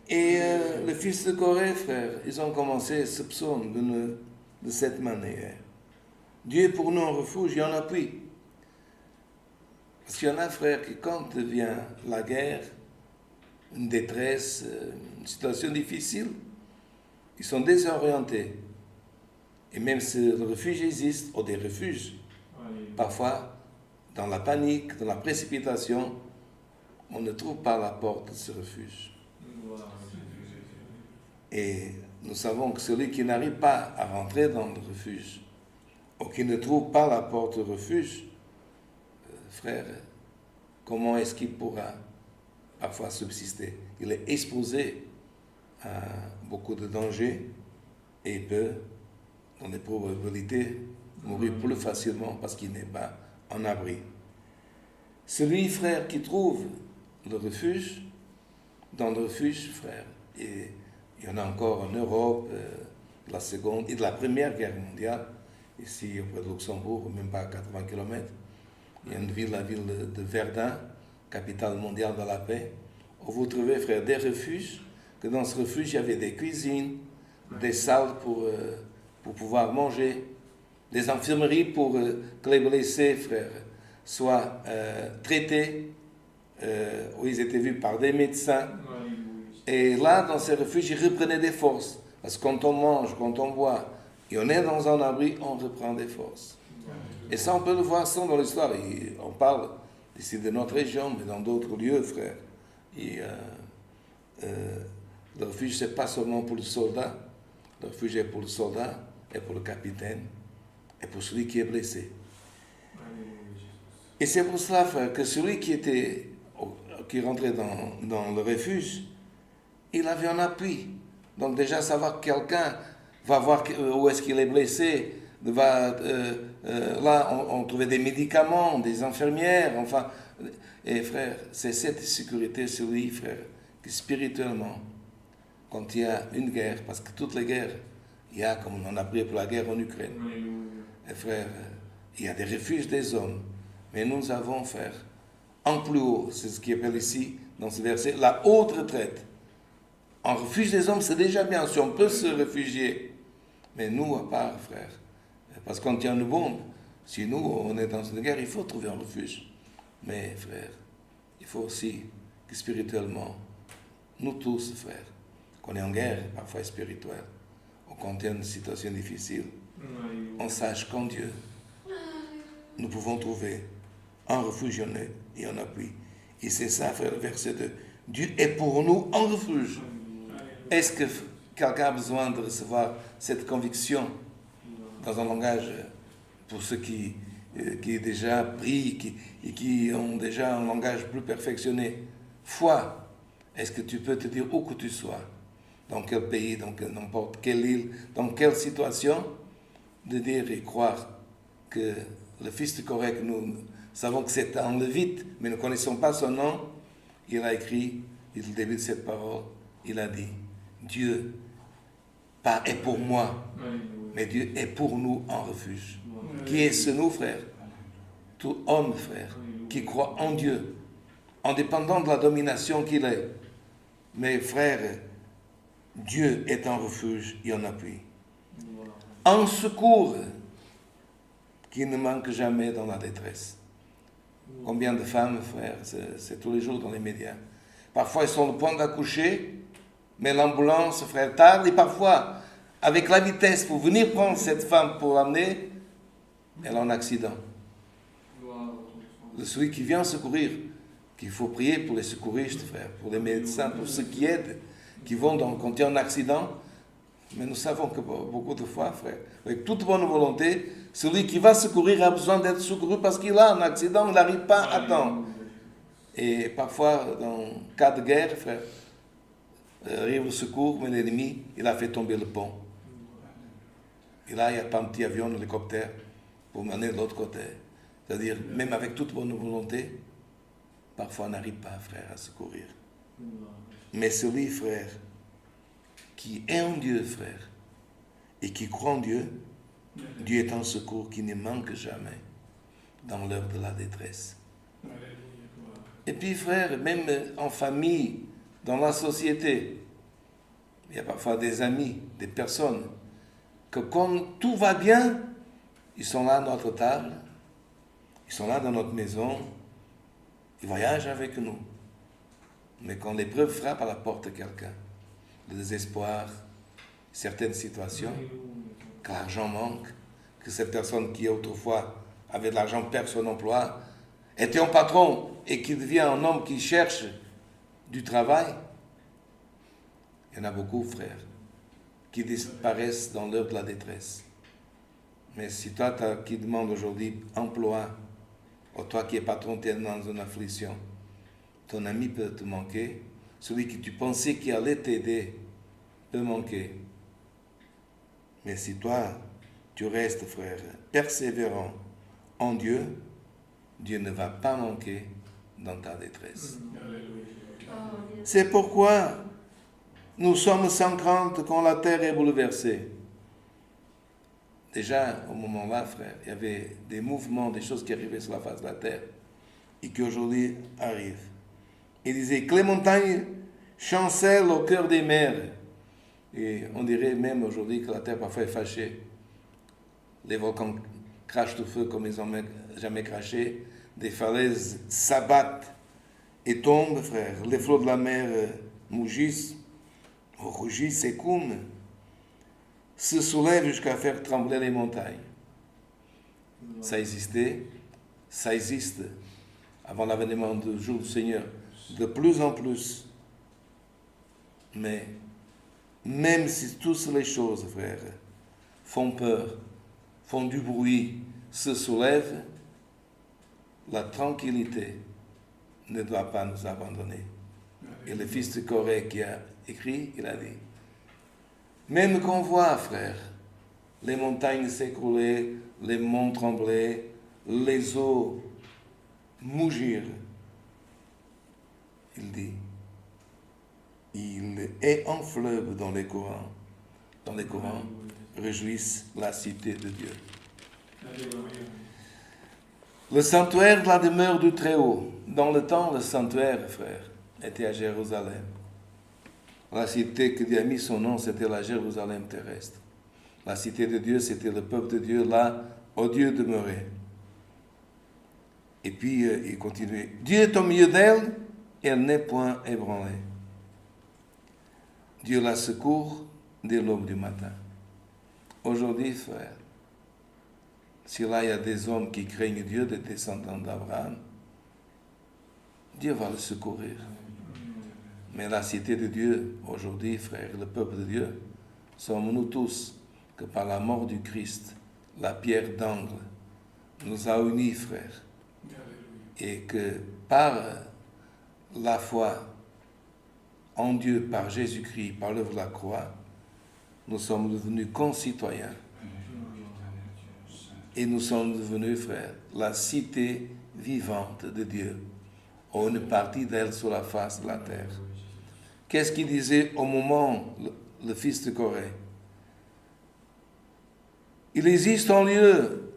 Et les fils de Corée, frère, ils ont commencé ce psaume de cette manière. Dieu est pour nous un refuge et un appui. Parce qu'il y en a, frère, qui quand vient la guerre, une détresse, une situation difficile, ils sont désorientés. Et même si le refuge existe, ou des refuges, parfois, dans la panique, dans la précipitation, on ne trouve pas la porte de ce refuge. Et nous savons que celui qui n'arrive pas à rentrer dans le refuge, ou qui ne trouve pas la porte du refuge, frère, comment est-ce qu'il pourra parfois subsister? Il est exposé à beaucoup de dangers et peut, dans les probabilités, mourir plus facilement parce qu'il n'est pas en abri. Celui, frère, qui trouve le refuge, dans le refuge, frère. Et il y en a encore en Europe, de la Seconde et de la Première Guerre mondiale, ici auprès de Luxembourg, même pas à 80 km. Il y a une ville, la ville de Verdun, capitale mondiale de la paix, où vous trouvez, frère, des refuges, que dans ce refuge, il y avait des cuisines, des salles pour pouvoir manger, des infirmeries pour que les blessés, frère, soient traités, où ils étaient vus par des médecins. Et là, dans ces refuges, ils reprenaient des forces. Parce que quand on mange, quand on boit, et on est dans un abri, on reprend des forces. Et ça, on peut le voir ça dans l'histoire. Et on parle ici de notre région, mais dans d'autres lieux, frère. Et, le refuge, ce n'est pas seulement pour le soldat. Le refuge est pour le soldat, et pour le capitaine, et pour celui qui est blessé. Et c'est pour cela, frère, que celui qui rentrait dans le refuge, il avait un appui. Donc déjà, savoir que quelqu'un va voir où est-ce qu'il est blessé, là, on trouvait des médicaments, des infirmières, enfin. Et frère, c'est cette sécurité sur lui, frère, que spirituellement, quand il y a une guerre, parce que toutes les guerres, il y a, comme on en a pris pour la guerre en Ukraine. Et frère, il y a des refuges des hommes, mais nous avons, frère, en plus haut, c'est ce qui appelle ici, dans ce verset, la haute retraite. En refuge des hommes, c'est déjà bien, si on peut se réfugier. Mais nous, à part, frère, parce qu'on tient une bombe, si nous, on est dans une guerre, il faut trouver un refuge. Mais, frère, il faut aussi que spirituellement, nous tous, frère, qu'on est en guerre, parfois spirituelle, ou qu'on est dans une situation difficile, on sache qu'en Dieu, nous pouvons trouver un refuge et un appui. Et c'est ça, frère, le verset 2. Dieu est pour nous un refuge. Est-ce que quelqu'un a besoin de recevoir cette conviction dans un langage, pour ceux qui déjà prient et qui ont déjà un langage plus perfectionné? Foi. Est-ce que tu peux te dire où que tu sois, dans quel pays, dans n'importe quelle île, dans quelle situation, de dire et croire que le Fils du correct, nous savons que c'est un Lévite, mais nous ne connaissons pas son nom. Il a écrit, il débute cette parole, il a dit, Dieu, pas est pour moi, mais Dieu est pour nous en refuge. Qui est ce nous, frère? Tout homme, frère, qui croit en Dieu, indépendant de la domination qu'il est. Mais frère, Dieu est un refuge et un appui. Un secours qui ne manque jamais dans la détresse. Combien de femmes, frère, c'est tous les jours dans les médias. Parfois, elles sont au point d'accoucher, mais l'ambulance, frère, tarde, et parfois, avec la vitesse pour venir prendre cette femme pour l'amener, elle a un accident. Celui qui vient secourir, qu'il faut prier pour les secouristes, frère, pour les médecins, pour ceux qui aident, qui vont quand il y a un accident. Mais nous savons que beaucoup de fois, frère, avec toute bonne volonté, celui qui va secourir a besoin d'être secouru parce qu'il a un accident, il n'arrive pas à temps. Et parfois, dans le cas de guerre, frère, arrive le secours, mais l'ennemi, il a fait tomber le pont. Et là, il n'y a pas un petit avion, un hélicoptère, pour mener de l'autre côté. C'est-à-dire, même avec toute bonne volonté, parfois on n'arrive pas, frère, à secourir. Mais celui, frère, qui est en Dieu, frère, et qui croit en Dieu, Dieu est un secours qui ne manque jamais dans l'heure de la détresse. Et puis, frère, même en famille, dans la société, il y a parfois des amis, des personnes, que quand tout va bien, ils sont là à notre table, ils sont là dans notre maison, ils voyagent avec nous. Mais quand l'épreuve frappe à la porte de quelqu'un, le désespoir, certaines situations, que l'argent manque, que cette personne qui autrefois avait de l'argent perd son emploi, était un patron et qui devient un homme qui cherche du travail, il y en a beaucoup, frères, qui disparaissent dans l'heure de la détresse. Mais si toi qui demande aujourd'hui emploi, ou toi qui es patron, tu es dans une affliction, ton ami peut te manquer, celui que tu pensais qui allait t'aider peut manquer. Mais si toi, tu restes, frère, persévérant en Dieu, Dieu ne va pas manquer dans ta détresse. Oh, C'est pourquoi nous sommes sans crainte quand la terre est bouleversée. Déjà, au moment-là, frère, il y avait des mouvements, des choses qui arrivaient sur la face de la terre et qui aujourd'hui arrivent. Il disait que les montagnes chancellent au cœur des mers. Et on dirait même aujourd'hui que la terre parfois est fâchée. Les volcans crachent du feu comme ils n'ont jamais craché. Des falaises s'abattent et tombent, frère. Les flots de la mer mugissent, rougissent, écument, se soulèvent jusqu'à faire trembler les montagnes. Ça existait, ça existe avant l'avènement du jour du Seigneur, de plus en plus. Mais même si toutes les choses, frère, font peur, font du bruit, se soulèvent, la tranquillité ne doit pas nous abandonner. Et le fils de Corée qui a écrit, il a dit, même qu'on voit, frère, les montagnes s'écrouler, les monts trembler, les eaux mugir, il dit, il est un fleuve dans les courants. Dans les courants réjouissent la cité de Dieu. Le sanctuaire de la demeure du Très-Haut. Dans le temps, le sanctuaire, frère, était à Jérusalem. La cité que Dieu a mis son nom, c'était la Jérusalem terrestre. La cité de Dieu, c'était le peuple de Dieu, là où Dieu demeurait. Et puis, il continuait. Dieu est au milieu d'elle, elle n'est point ébranlée. Dieu la secourt dès l'aube du matin. Aujourd'hui, frère, si là il y a des hommes qui craignent Dieu, des descendants d'Abraham, Dieu va le secourir. Mais la cité de Dieu, aujourd'hui, frère, le peuple de Dieu, sommes nous tous que par la mort du Christ, la pierre d'angle nous a unis, frère. Et que par la foi en Dieu, par Jésus-Christ, par l'œuvre de la croix, nous sommes devenus concitoyens. Et nous sommes devenus, frères, la cité vivante de Dieu, ou une partie d'elle sur la face de la terre. Qu'est-ce qu'il disait au moment, le fils de Corée? Il existe un lieu,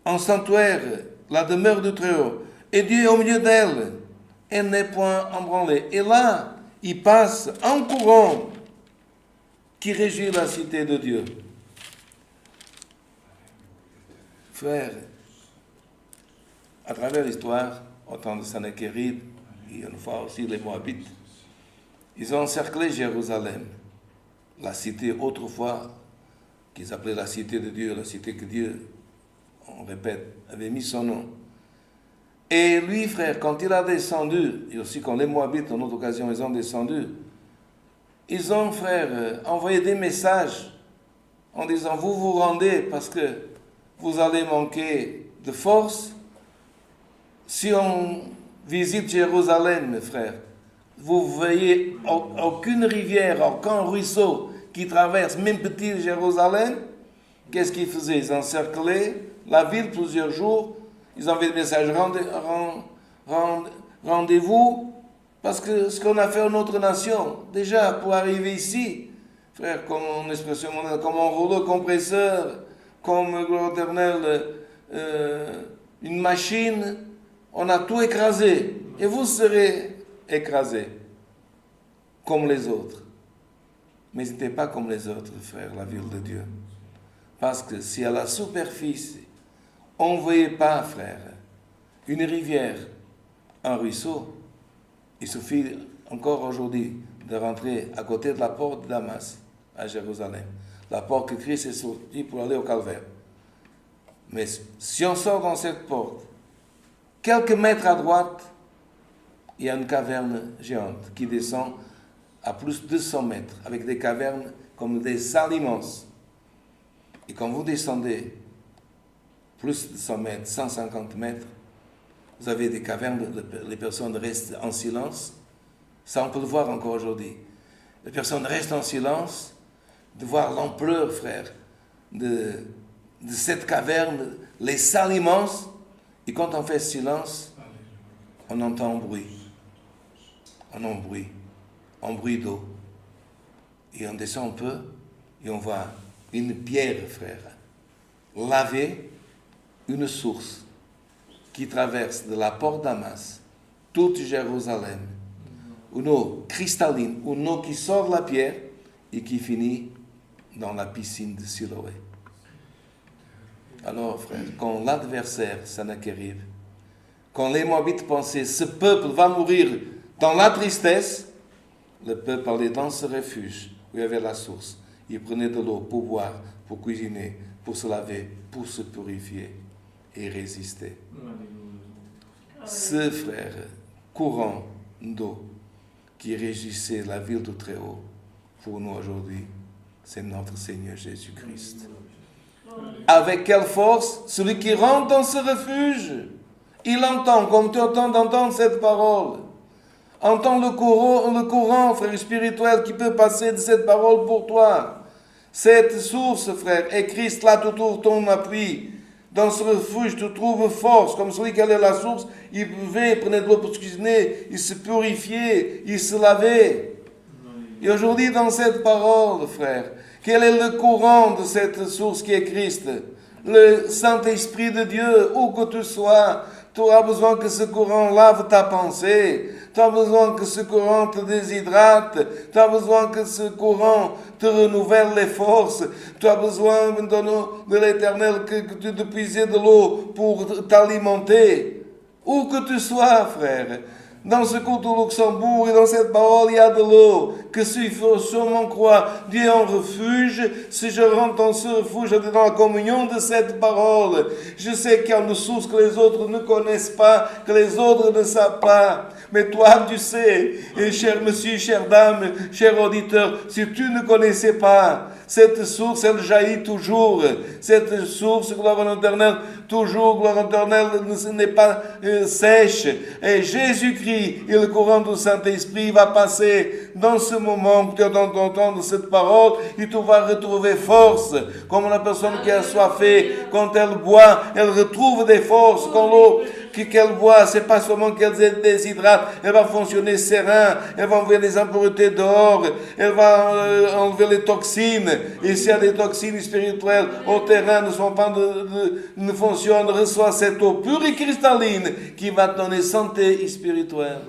un sanctuaire, la demeure du Très-Haut, et Dieu est au milieu d'elle. Elle n'est point embranlée. Et là, il passe un courant qui régit la cité de Dieu. Frère, à travers l'histoire, au temps de Sennacherib, et une fois aussi les Moabites, ils ont encerclé Jérusalem, la cité autrefois qu'ils appelaient la cité de Dieu, la cité que Dieu, on répète, avait mis son nom. Et lui, frère, quand il a descendu, et aussi quand les Moabites, en autre occasion, ils ont descendu, ils ont, frère, envoyé des messages en disant, vous vous rendez parce que vous allez manquer de force. Si on visite Jérusalem, mes frères, vous voyez aucune rivière, aucun ruisseau qui traverse, même petit Jérusalem. Qu'est-ce qu'ils faisaient? Ils encerclaient la ville plusieurs jours. Ils envoyaient des messages, rendez-vous, parce que ce qu'on a fait en notre nation, déjà pour arriver ici, frère, comme une expression mondiale, comme un rouleau compresseur, comme l'éternel, une machine, on a tout écrasé. Et vous serez écrasés, comme les autres. Mais n'était pas comme les autres, frère, la ville de Dieu. Parce que si à la superficie, on ne voyait pas, frère, une rivière, un ruisseau, il suffit encore aujourd'hui de rentrer à côté de la porte de Damas, à Jérusalem. La porte que Christ est sorti pour aller au calvaire. Mais si on sort dans cette porte, quelques mètres à droite, il y a une caverne géante qui descend à plus de 200 mètres, avec des cavernes comme des salles immenses. Et quand vous descendez plus de 100 mètres, 150 mètres, vous avez des cavernes, les personnes restent en silence. Ça, on peut le voir encore aujourd'hui. Les personnes restent en silence, de voir l'ampleur, frère, de cette caverne, les salles immenses. Et quand on fait silence, on entend un bruit. en bruit d'eau. Et on descend un peu et on voit une pierre, frère, lavée, une source qui traverse de la porte d'Amas, toute Jérusalem, une eau cristalline, une eau qui sort de la pierre et qui finit dans la piscine de Siloé. Alors, frère, quand l'adversaire Sennacherib, quand les Moabites pensaient ce peuple va mourir dans la tristesse, le peuple allait dans ce refuge où il y avait la source. Il prenait de l'eau pour boire, pour cuisiner, pour se laver, pour se purifier et résister. Ce frère courant d'eau qui régissait la ville du Très-Haut, pour nous aujourd'hui, c'est notre Seigneur Jésus-Christ. Avec quelle force? Celui qui rentre dans ce refuge, il entend, comme tu entends d'entendre cette parole. Entends le courant, frère spirituel, qui peut passer de cette parole pour toi. Cette source, frère, est Christ, là tu trouves ton appui. Dans ce refuge, tu trouves force, comme celui qui allait à la source, il buvait, prenait de l'eau pour se cuisiner, il se purifiait, il se lavait. Et aujourd'hui, dans cette parole, frère, quel est le courant de cette source qui est Christ? Le Saint-Esprit de Dieu, où que tu sois, tu auras besoin que ce courant lave ta pensée. Tu as besoin que ce courant te déshydrate. Tu as besoin que ce courant te renouvelle les forces. Tu as besoin de l'Éternel que tu te puises de l'eau pour t'alimenter. Où que tu sois, frère. Dans ce culte au Luxembourg et dans cette parole, il y a de l'eau. Que s'il faut sûrement croire, Dieu est un refuge. Si je rentre dans ce refuge, je suis dans la communion de cette parole. Je sais qu'il y a une source que les autres ne connaissent pas, que les autres ne savent pas. Mais toi, tu sais. Et cher monsieur, chère dame, cher auditeur, si tu ne connaissais pas, cette source, elle jaillit toujours. Cette source, gloire à l'Éternel, toujours, gloire à l'Éternel, n'est pas sèche. Et Jésus-Christ et le courant du Saint-Esprit va passer dans ce moment que tu entends d'entendre cette parole et tu vas retrouver force. Comme la personne qui a soifé, quand elle boit, elle retrouve des forces. Quand l'eau qu'elle boit, c'est pas seulement qu'elle se déshydrate, elle va fonctionner serein, elle va enlever les impuretés dehors, elle va enlever les toxines. Et s'il y a des toxines spirituelles au terrain ne fonctionnent, reçoit cette eau pure et cristalline qui va te donner santé spirituelle.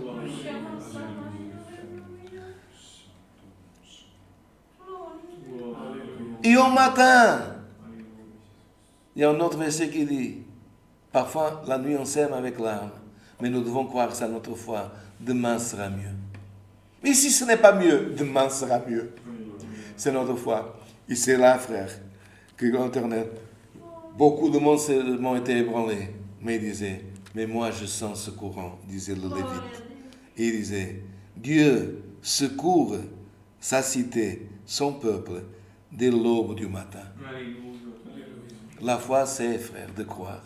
Et au matin, il y a un autre verset qui dit, parfois la nuit on s'aime avec l'âme, mais nous devons croire que c'est notre foi, demain sera mieux. Mais si ce n'est pas mieux, demain sera mieux. C'est notre foi. Et c'est là, frère, que l'Éternel, beaucoup de monde m'ont été ébranlés, mais il disait, mais moi je sens ce courant, disait le Lévite. Et il disait, Dieu secourt sa cité, son peuple, dès l'aube du matin. La foi, c'est, frère, de croire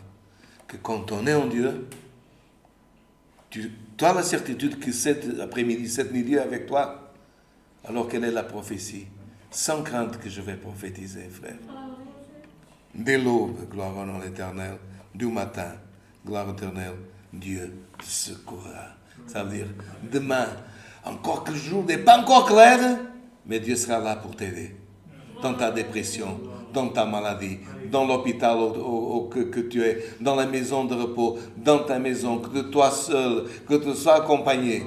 que quand on est en Dieu, tu as la certitude que cet après-midi, cette nuit, Dieu est avec toi. Alors quelle est la prophétie? Sans crainte que je vais prophétiser, frère. Dès l'aube, gloire à l'Éternel. Du matin, gloire à l'Éternel, Dieu te secourra. Ça veut dire, demain, encore que le jour n'est pas encore clair, mais Dieu sera là pour t'aider. Dans ta dépression, dans ta maladie, dans l'hôpital que tu es, dans la maison de repos, dans ta maison, que toi seul, que tu sois accompagné.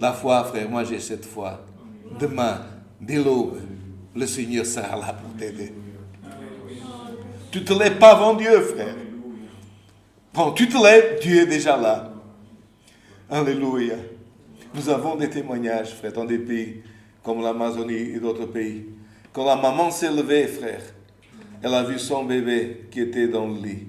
La foi, frère, moi j'ai cette foi. Demain, dès l'aube, le Seigneur sera là pour t'aider. Tu ne te lèves pas avant Dieu, frère. Quand tu te lèves, Dieu est déjà là. Alléluia. Nous avons des témoignages, frère, dans des pays comme l'Amazonie et d'autres pays. Quand la maman s'est levée, frère, elle a vu son bébé qui était dans le lit.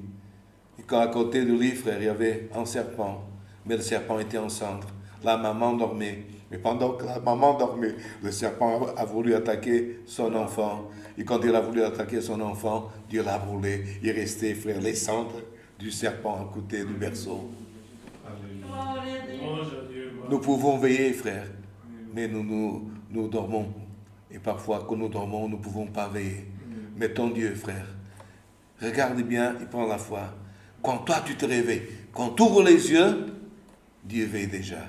Et quand à côté du lit, frère, il y avait un serpent. Mais le serpent était en cendre. La maman dormait. Mais pendant que la maman dormait, le serpent a voulu attaquer son enfant. Et quand il a voulu attaquer son enfant, Dieu l'a brûlé. Il est resté, frère, les cendres du serpent à côté du berceau. Nous pouvons veiller, frère, mais nous dormons. Et parfois, quand nous dormons, nous ne pouvons pas veiller. Mais ton Dieu, frère, regarde bien et prends la foi. Quand toi, tu te réveilles, quand tu ouvres les yeux, Dieu veille déjà.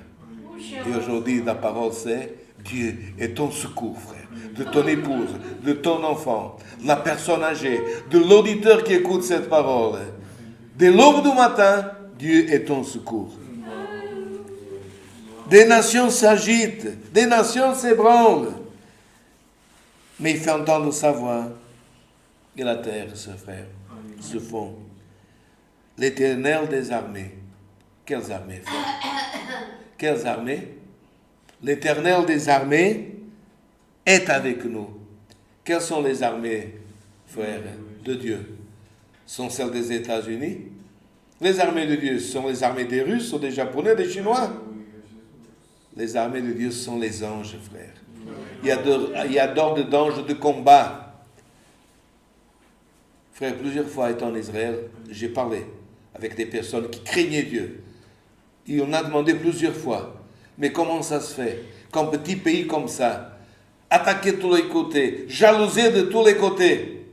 Et aujourd'hui, la parole c'est Dieu est ton secours, frère, de ton épouse, de ton enfant, de la personne âgée, de l'auditeur qui écoute cette parole. Dès l'aube du matin, Dieu est ton secours. Des nations s'agitent, des nations s'ébranlent. Mais il fait entendre sa voix. Et la terre, ce frère, se fond. L'Éternel des armées. Quelles armées, frère? Quelles armées? L'Éternel des armées est avec nous. Quelles sont les armées, frères, de Dieu? Sont celles des États-Unis? Les armées de Dieu sont les armées des Russes, ou des Japonais, des Chinois? Les armées de Dieu sont les anges, frère. Il y a d'ordre d'anges de combat. Frère, plusieurs fois étant en Israël, j'ai parlé avec des personnes qui craignaient Dieu. Et on a demandé plusieurs fois, mais comment ça se fait qu'un petit pays comme ça, attaqué de tous les côtés, jalousé de tous les côtés,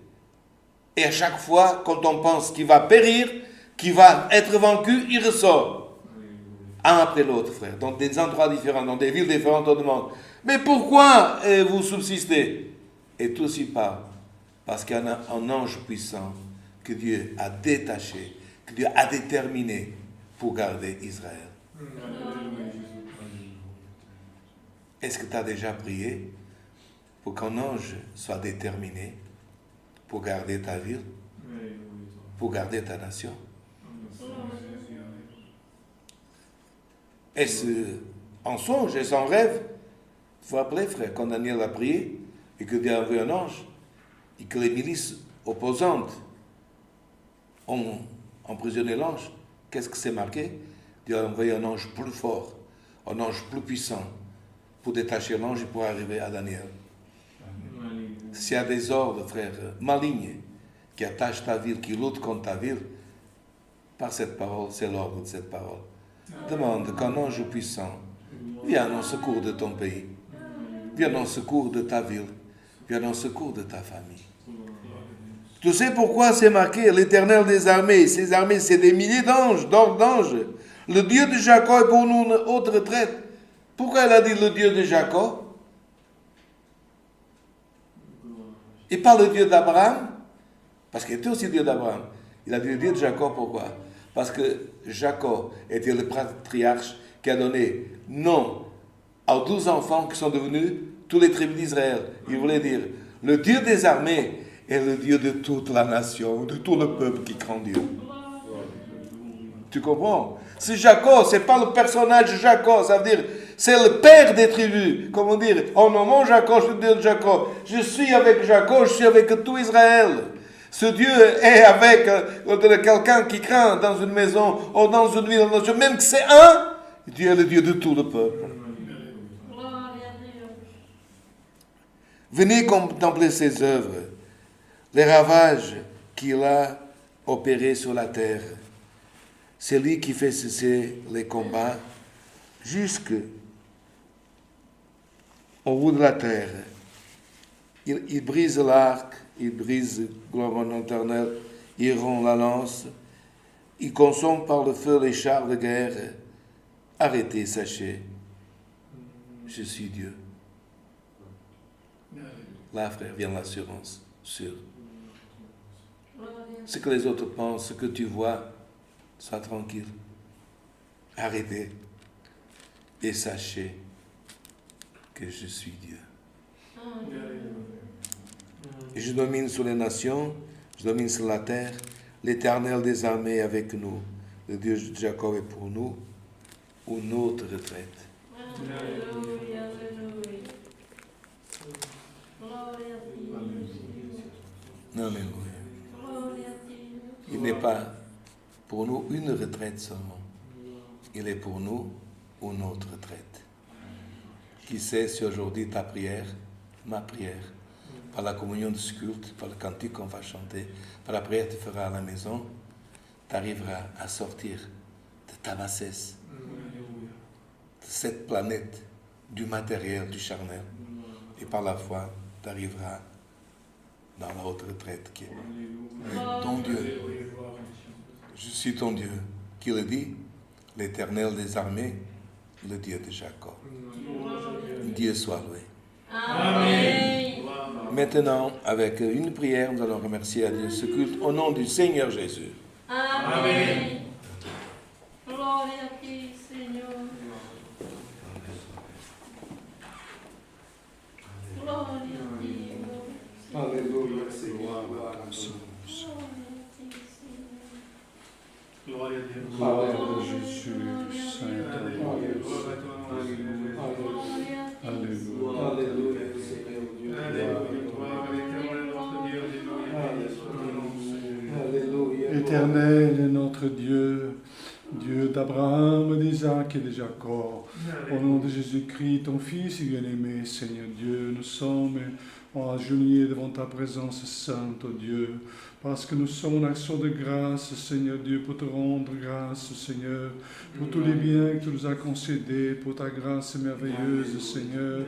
et à chaque fois, quand on pense qu'il va périr, qu'il va être vaincu, il ressort. Un après l'autre, frère, dans des endroits différents, dans des villes différentes, on demande, mais pourquoi vous subsistez? Et tout s'y parle. Parce qu'il y a un ange puissant que Dieu a détaché, que Dieu a déterminé pour garder Israël. Est-ce que tu as déjà prié pour qu'un ange soit déterminé pour garder ta ville, pour garder ta nation? Est-ce un songe, est-ce un rêve? Il faut rappeler, frère, quand Daniel a prié et que Dieu a envoyé un ange, et que les milices opposantes ont emprisonné l'ange, qu'est-ce que c'est marqué? Dieu a envoyé un ange plus fort, un ange plus puissant, pour détacher l'ange et pour arriver à Daniel. S'il y a des ordres, frères, malignes, qui attachent ta ville, qui luttent contre ta ville, par cette parole, c'est l'ordre de cette parole. Demande qu'un ange puissant vienne en secours de ton pays, vienne en secours de ta ville, vienne en secours de ta famille. Tu sais pourquoi c'est marqué l'Éternel des armées? Ces armées, c'est des milliers d'anges, d'ordres d'anges. Le Dieu de Jacob est pour nous une haute retraite. Pourquoi il a dit le Dieu de Jacob? Et pas le Dieu d'Abraham? Parce qu'il était aussi le Dieu d'Abraham. Il a dit le Dieu de Jacob, pourquoi? Parce que Jacob était le patriarche qui a donné nom aux 12 enfants qui sont devenus tous les tribus d'Israël. Il voulait dire, le Dieu des armées est le Dieu de toute la nation, de tout le peuple qui craint Dieu. Tu comprends? C'est Jacob, c'est pas le personnage Jacob, ça veut dire, c'est le père des tribus. Comment dire? En nommant Jacob, je suis le Dieu de Jacob. Je suis avec Jacob, je suis avec tout Israël. Ce Dieu est avec quelqu'un qui craint dans une maison, ou dans une ville, même que c'est un, Dieu est le Dieu de tout le peuple. Venez contempler ses œuvres, les ravages qu'il a opérés sur la terre. C'est lui qui fait cesser les combats jusqu'au bout de la terre. Il brise l'arc, il brise gloire éternelle, il rompt la lance, il consomme par le feu les chars de guerre. Arrêtez, sachez, je suis Dieu. Là, frère, vient l'assurance sûre. Ce que les autres pensent, ce que tu vois, sois tranquille. Arrêtez et sachez que je suis Dieu. Et je domine sur les nations, je domine sur la terre. L'Éternel des armées est avec nous. Le Dieu de Jacob est pour nous, ou notre retraite. Alléluia, Alléluia. Il n'est pas pour nous une retraite seulement. Il est pour nous une autre retraite. Qui sait si aujourd'hui ta prière, ma prière, par la communion de ce culte, par le cantique qu'on va chanter, par la prière que tu feras à la maison, tu arriveras à sortir de ta bassesse, de cette planète, du matériel, du charnel. Et par la foi, tu arriveras dans la haute retraite qui est ton Dieu. Je suis ton Dieu. Qui le dit? L'Éternel des armées le Dieu de Jacob. Dieu soit loué. Amen. Maintenant, avec une prière, nous allons remercier à Dieu ce culte au nom du Seigneur Jésus. Amen. Gloria a ti, Señor. Gloria a ti, Lord. Alléluia, Seigneur. Gloire à Dieu. Gloria a Dieu. Gloire à Jésus, Saint Alléluia. Gloire à toi, Alléluia. Alléluia. Alléluia, Seigneur Dieu. Alléluia. Gloire à l'Éternel, notre Dieu. Alléluia. Alléluia. Éternel est notre Dieu, Dieu d'Abraham, d'Isaac et de Jacob. Au nom de Jésus-Christ, ton Fils bien-aimé, Seigneur Dieu, nous sommes agenouillés devant ta présence sainte, oh Dieu, parce que nous sommes en action de grâce, Seigneur Dieu, pour te rendre grâce, Seigneur, pour tous les biens que tu nous as concédés, pour ta grâce merveilleuse, Seigneur.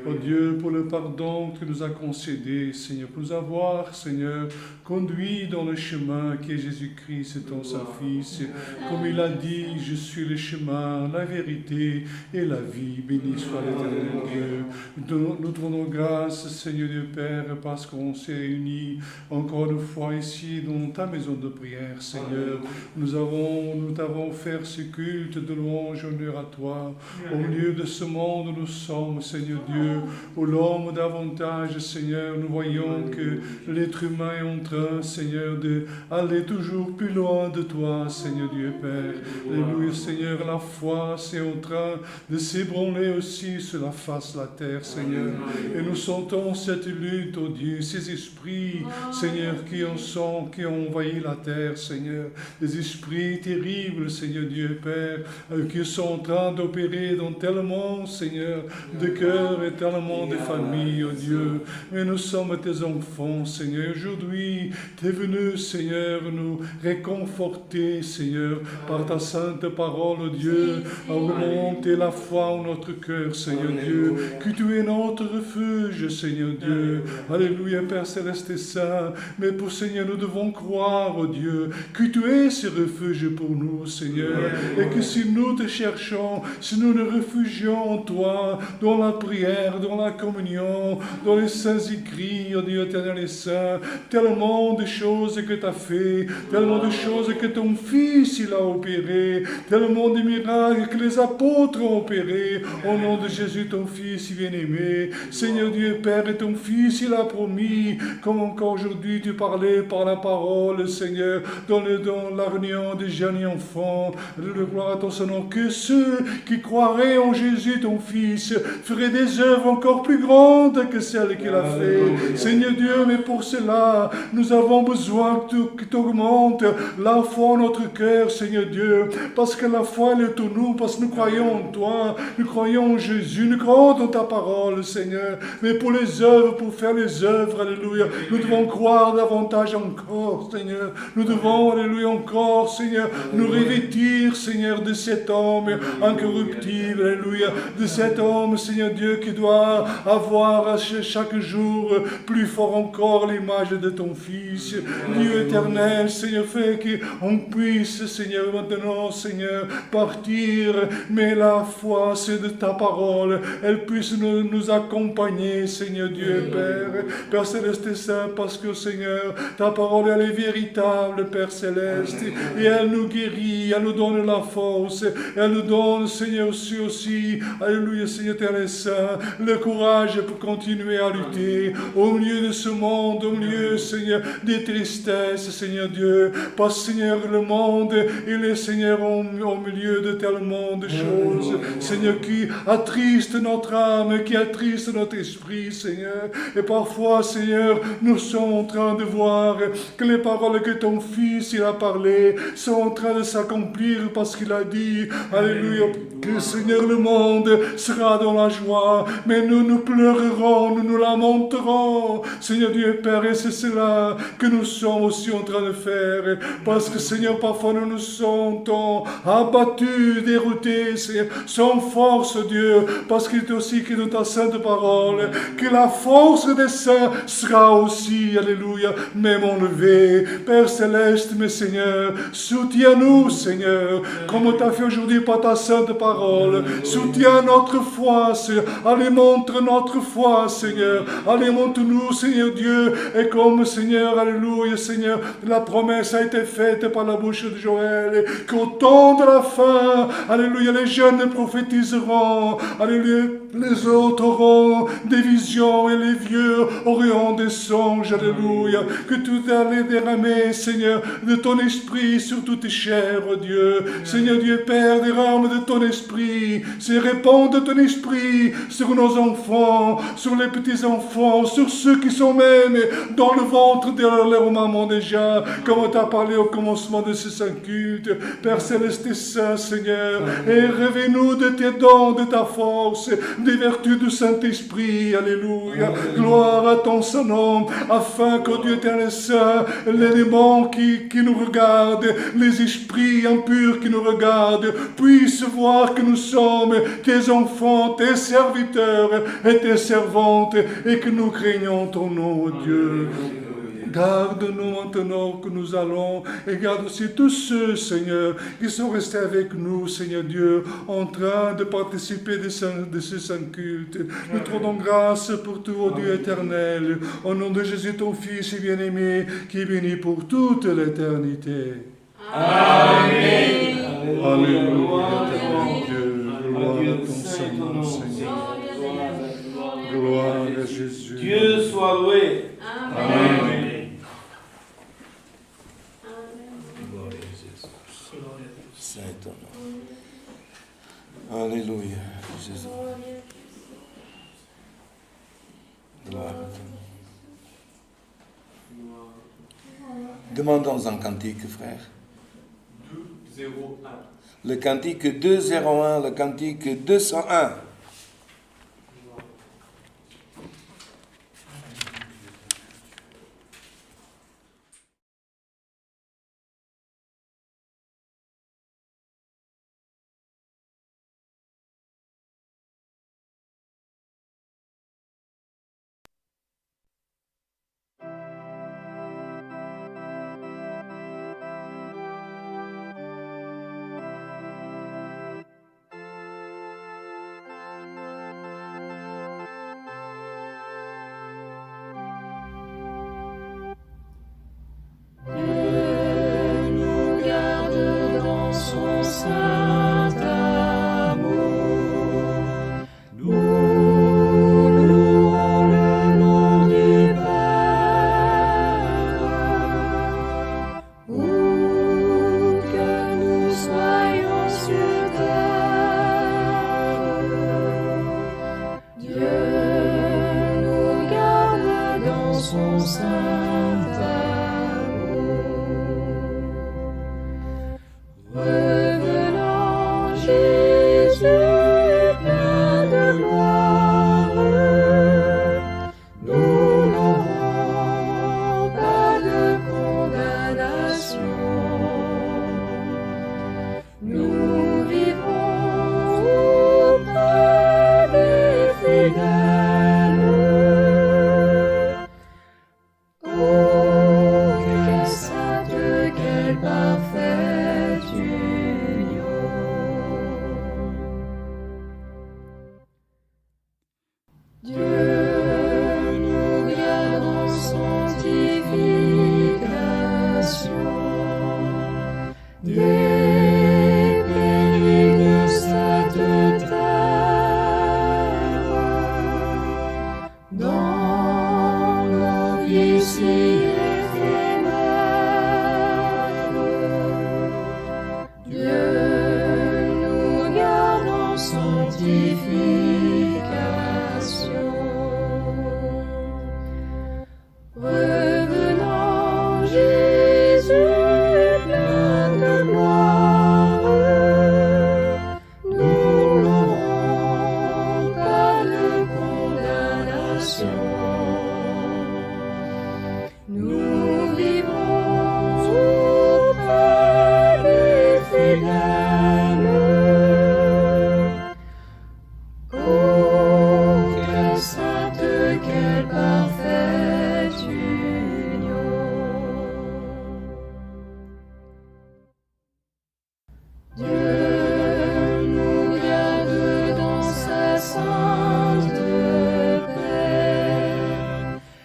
Oh Dieu, pour le pardon que tu nous as concédé, Seigneur, pour nous avoir, Seigneur, conduit dans le chemin qui est Jésus-Christ, ton Saint-Fils. Comme il a dit, je suis le chemin, la vérité et la vie. Béni soit l'Éternel Dieu. Nous te rendons grâce, Seigneur Dieu Père, parce qu'on s'est réunis encore une fois ici dans ta maison de prière, Seigneur. Nous t'avons offert ce culte de louange, honneur à toi. Au milieu de ce monde où nous sommes, Seigneur Dieu, où l'homme davantage, Seigneur, nous voyons que l'être humain est en train, Seigneur, d'aller toujours plus loin de toi, Seigneur Dieu Père. Alléluia, Seigneur, la foi, c'est en train de s'ébranler aussi sur la face de la terre, Seigneur. Et nous sentons cette lutte, oh Dieu, ces esprits, Seigneur, qui ont envahi la terre, Seigneur. Des esprits terribles, Seigneur Dieu Père, qui sont en train d'opérer dans tellement, Seigneur, de cœurs et tellement de familles, oh Dieu. Mais nous sommes tes enfants, Seigneur. Aujourd'hui, tu es venu, Seigneur, nous réconforter, Seigneur, par ta sainte parole, oh Dieu, à augmenter la foi en notre cœur, Seigneur Dieu, que tu es notre refuge, Seigneur Dieu. Alléluia, Père Céleste et Saint. Mais pour Seigneur, nous devons croire, oh Dieu, que tu es ce refuge pour nous, Seigneur, et que si nous te cherchons, si nous nous réfugions en toi, dans la prière, dans la communion, dans les saints écrits, oh Dieu éternel et saint, tellement de choses que tu as fait, tellement de choses que ton Fils il a opéré, tellement de miracles que les apôtres ont opéré, au nom de Jésus, ton Fils bien-aimé. Seigneur Dieu Père, et ton Fils il a promis, comme encore aujourd'hui tu parlais par la parole, Seigneur, dans la réunion des jeunes et enfants, de gloire à ton Seigneur, que ceux qui croiraient en Jésus, ton Fils, feraient des œuvres encore plus grandes que celles qu'il a fait. Seigneur Dieu, mais pour cela, nous avons besoin que tu augmentes la foi en notre cœur, Seigneur Dieu, parce que la foi, elle est en nous, parce que nous croyons en toi, nous croyons en Jésus, nous croyons dans ta parole, Seigneur, mais pour les œuvres, pour faire les œuvres, alléluia, nous devons croire davantage encore, Seigneur, nous devons, alléluia, encore, Seigneur, nous revêtir, Seigneur, de cet homme incorruptible, alléluia, de cet homme, Seigneur Dieu, qui doit avoir chaque jour plus fort encore l'image de ton Fils. Dieu éternel, Seigneur, fait qu'on puisse, Seigneur, maintenant, Seigneur, partir, mais la foi, c'est de ta parole, elle puisse nous accompagner, Seigneur Dieu, Père, Père Céleste et Saint, parce que, Seigneur, ta parole, elle est véritable, Père Céleste, et elle nous guérit, elle nous donne la force, elle nous donne, Seigneur, aussi, alléluia, Seigneur éternel et Saint, le courage pour continuer à lutter au milieu de ce monde, au milieu, Seigneur, des tristesses, Seigneur Dieu, parce que, Seigneur, le monde, il est, Seigneur, au milieu de tellement de choses, Seigneur, qui attriste notre âme, qui attriste notre esprit, Seigneur, et parfois, Seigneur, nous sommes en train de voir que les paroles que ton Fils, il a parlé, sont en train de s'accomplir parce qu'il a dit, alléluia, que, Seigneur, le monde sera dans la joie, mais nous pleurerons, nous lamenterons, Seigneur Dieu Père, et c'est cela que nous sommes aussi en train de faire, parce que, Seigneur, parfois nous nous sentons abattus, déroutés, Seigneur, sans force, Dieu, parce qu'il est aussi que dans ta sainte parole, que la force des saints sera aussi, alléluia, même enlevée. Père Céleste, mais Seigneur, soutiens-nous, Seigneur, comme tu as fait aujourd'hui par ta sainte parole, parole. Soutiens notre foi, Seigneur. Alimente notre foi, Seigneur. Alimente-nous, Seigneur Dieu. Et comme, Seigneur, alléluia, Seigneur, la promesse a été faite par la bouche de Joël, qu'au temps de la fin, alléluia, les jeunes prophétiseront, alléluia, les autres auront des visions et les vieux auront des songes, alléluia, que tout allait déramer, Seigneur, de ton esprit sur toute chair, oh Dieu. Seigneur Dieu, Père, derrame de ton esprit, c'est répandre de ton esprit sur nos enfants, sur les petits-enfants, sur ceux qui sont même dans le ventre de leur maman déjà, comme tu as parlé au commencement de ce saint culte. Père Céleste et Saint, Seigneur, et rêvez-nous de tes dons, de ta force, des vertus du Saint-Esprit, alléluia. Gloire à ton Saint-Nom, afin que Dieu éternel saint, les démons qui nous regardent, les esprits impurs qui nous regardent, puissent voir que nous sommes tes enfants, tes serviteurs et tes servantes, et que nous craignons ton nom, oh Dieu. Garde-nous maintenant que nous allons, et garde aussi tous ceux, Seigneur, qui sont restés avec nous, Seigneur Dieu, en train de participer de ce saint culte. Nous te rendons grâce pour tout, ô Dieu éternel, au nom de Jésus, ton Fils bien-aimé, qui est béni pour toute l'éternité. Amen. Alléluia, éternel Dieu, gloire à ton Saint-Nom, Seigneur. Gloire à Jésus. Dieu soit loué. Amen. Gloire à Jésus. Saint ton nom. Alléluia, Jésus. Gloire à ton nom. Demandons un cantique, frère. 201. Le cantique 201, le cantique 201.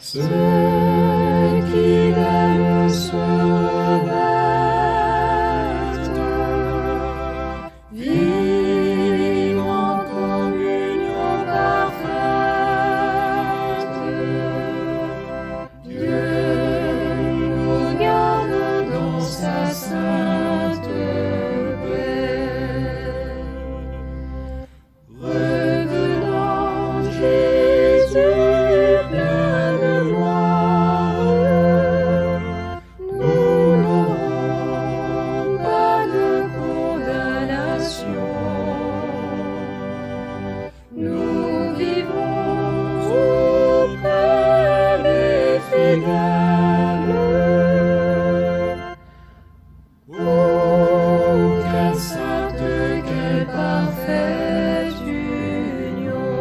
Ceux qui veulent se remettre, vivre en communion parfaite. Dieu nous garde dans sa sainte paix. Revenant Jésus plein de gloire, nous n'aurons pas de condamnation. Nous vivrons auprès des fidèles. Oh, quelle sainte, quelle parfaite union!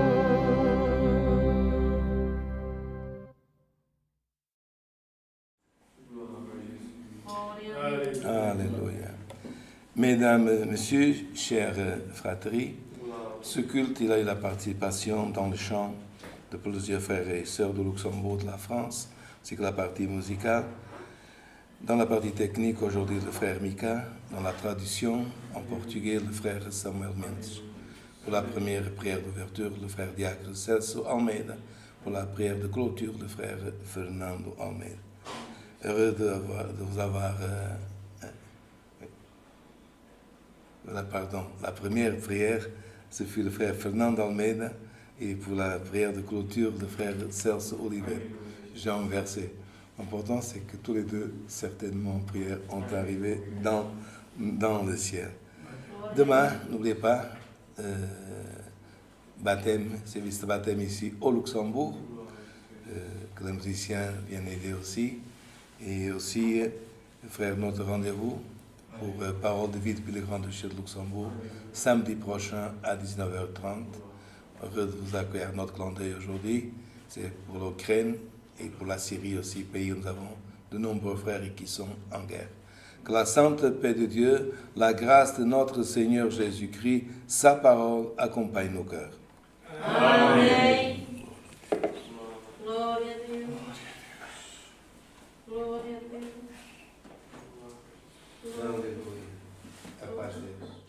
Alléluia. Mesdames, Messieurs, chers fratries, ce culte, il a eu la participation dans le chant de plusieurs frères et sœurs de Luxembourg, de la France, ainsi que la partie musicale. Dans la partie technique, aujourd'hui, le frère Mika. Dans la traduction, en portugais, le frère Samuel Mendes. Pour la première prière d'ouverture, le frère diacre Celso Almeida. Pour la prière de clôture, le frère Fernando Almeida. Heureux de vous avoir... la première prière, ce fut le frère Fernando Almeida. Et pour la prière de clôture, le frère Celso Oliveira. Jean Versé. L'important, c'est que tous les deux, certainement, prières ont arrivé dans le ciel. Demain, n'oubliez pas, baptême, service de baptême ici au Luxembourg, que les musiciens viennent aider aussi. Et aussi, frère, notre rendez-vous pour Parole de vie depuis le Grand-Duché de Luxembourg, samedi prochain à 19h30. Heureux de vous accueillir à notre calendrier aujourd'hui. C'est pour l'Ukraine et pour la Syrie aussi, pays où nous avons de nombreux frères qui sont en guerre. Que la sainte paix de Dieu, la grâce de notre Seigneur Jésus-Christ, sa parole accompagne nos cœurs. Amém. Glória a Deus. Glória a Deus. Aleluia. A paz de Deus.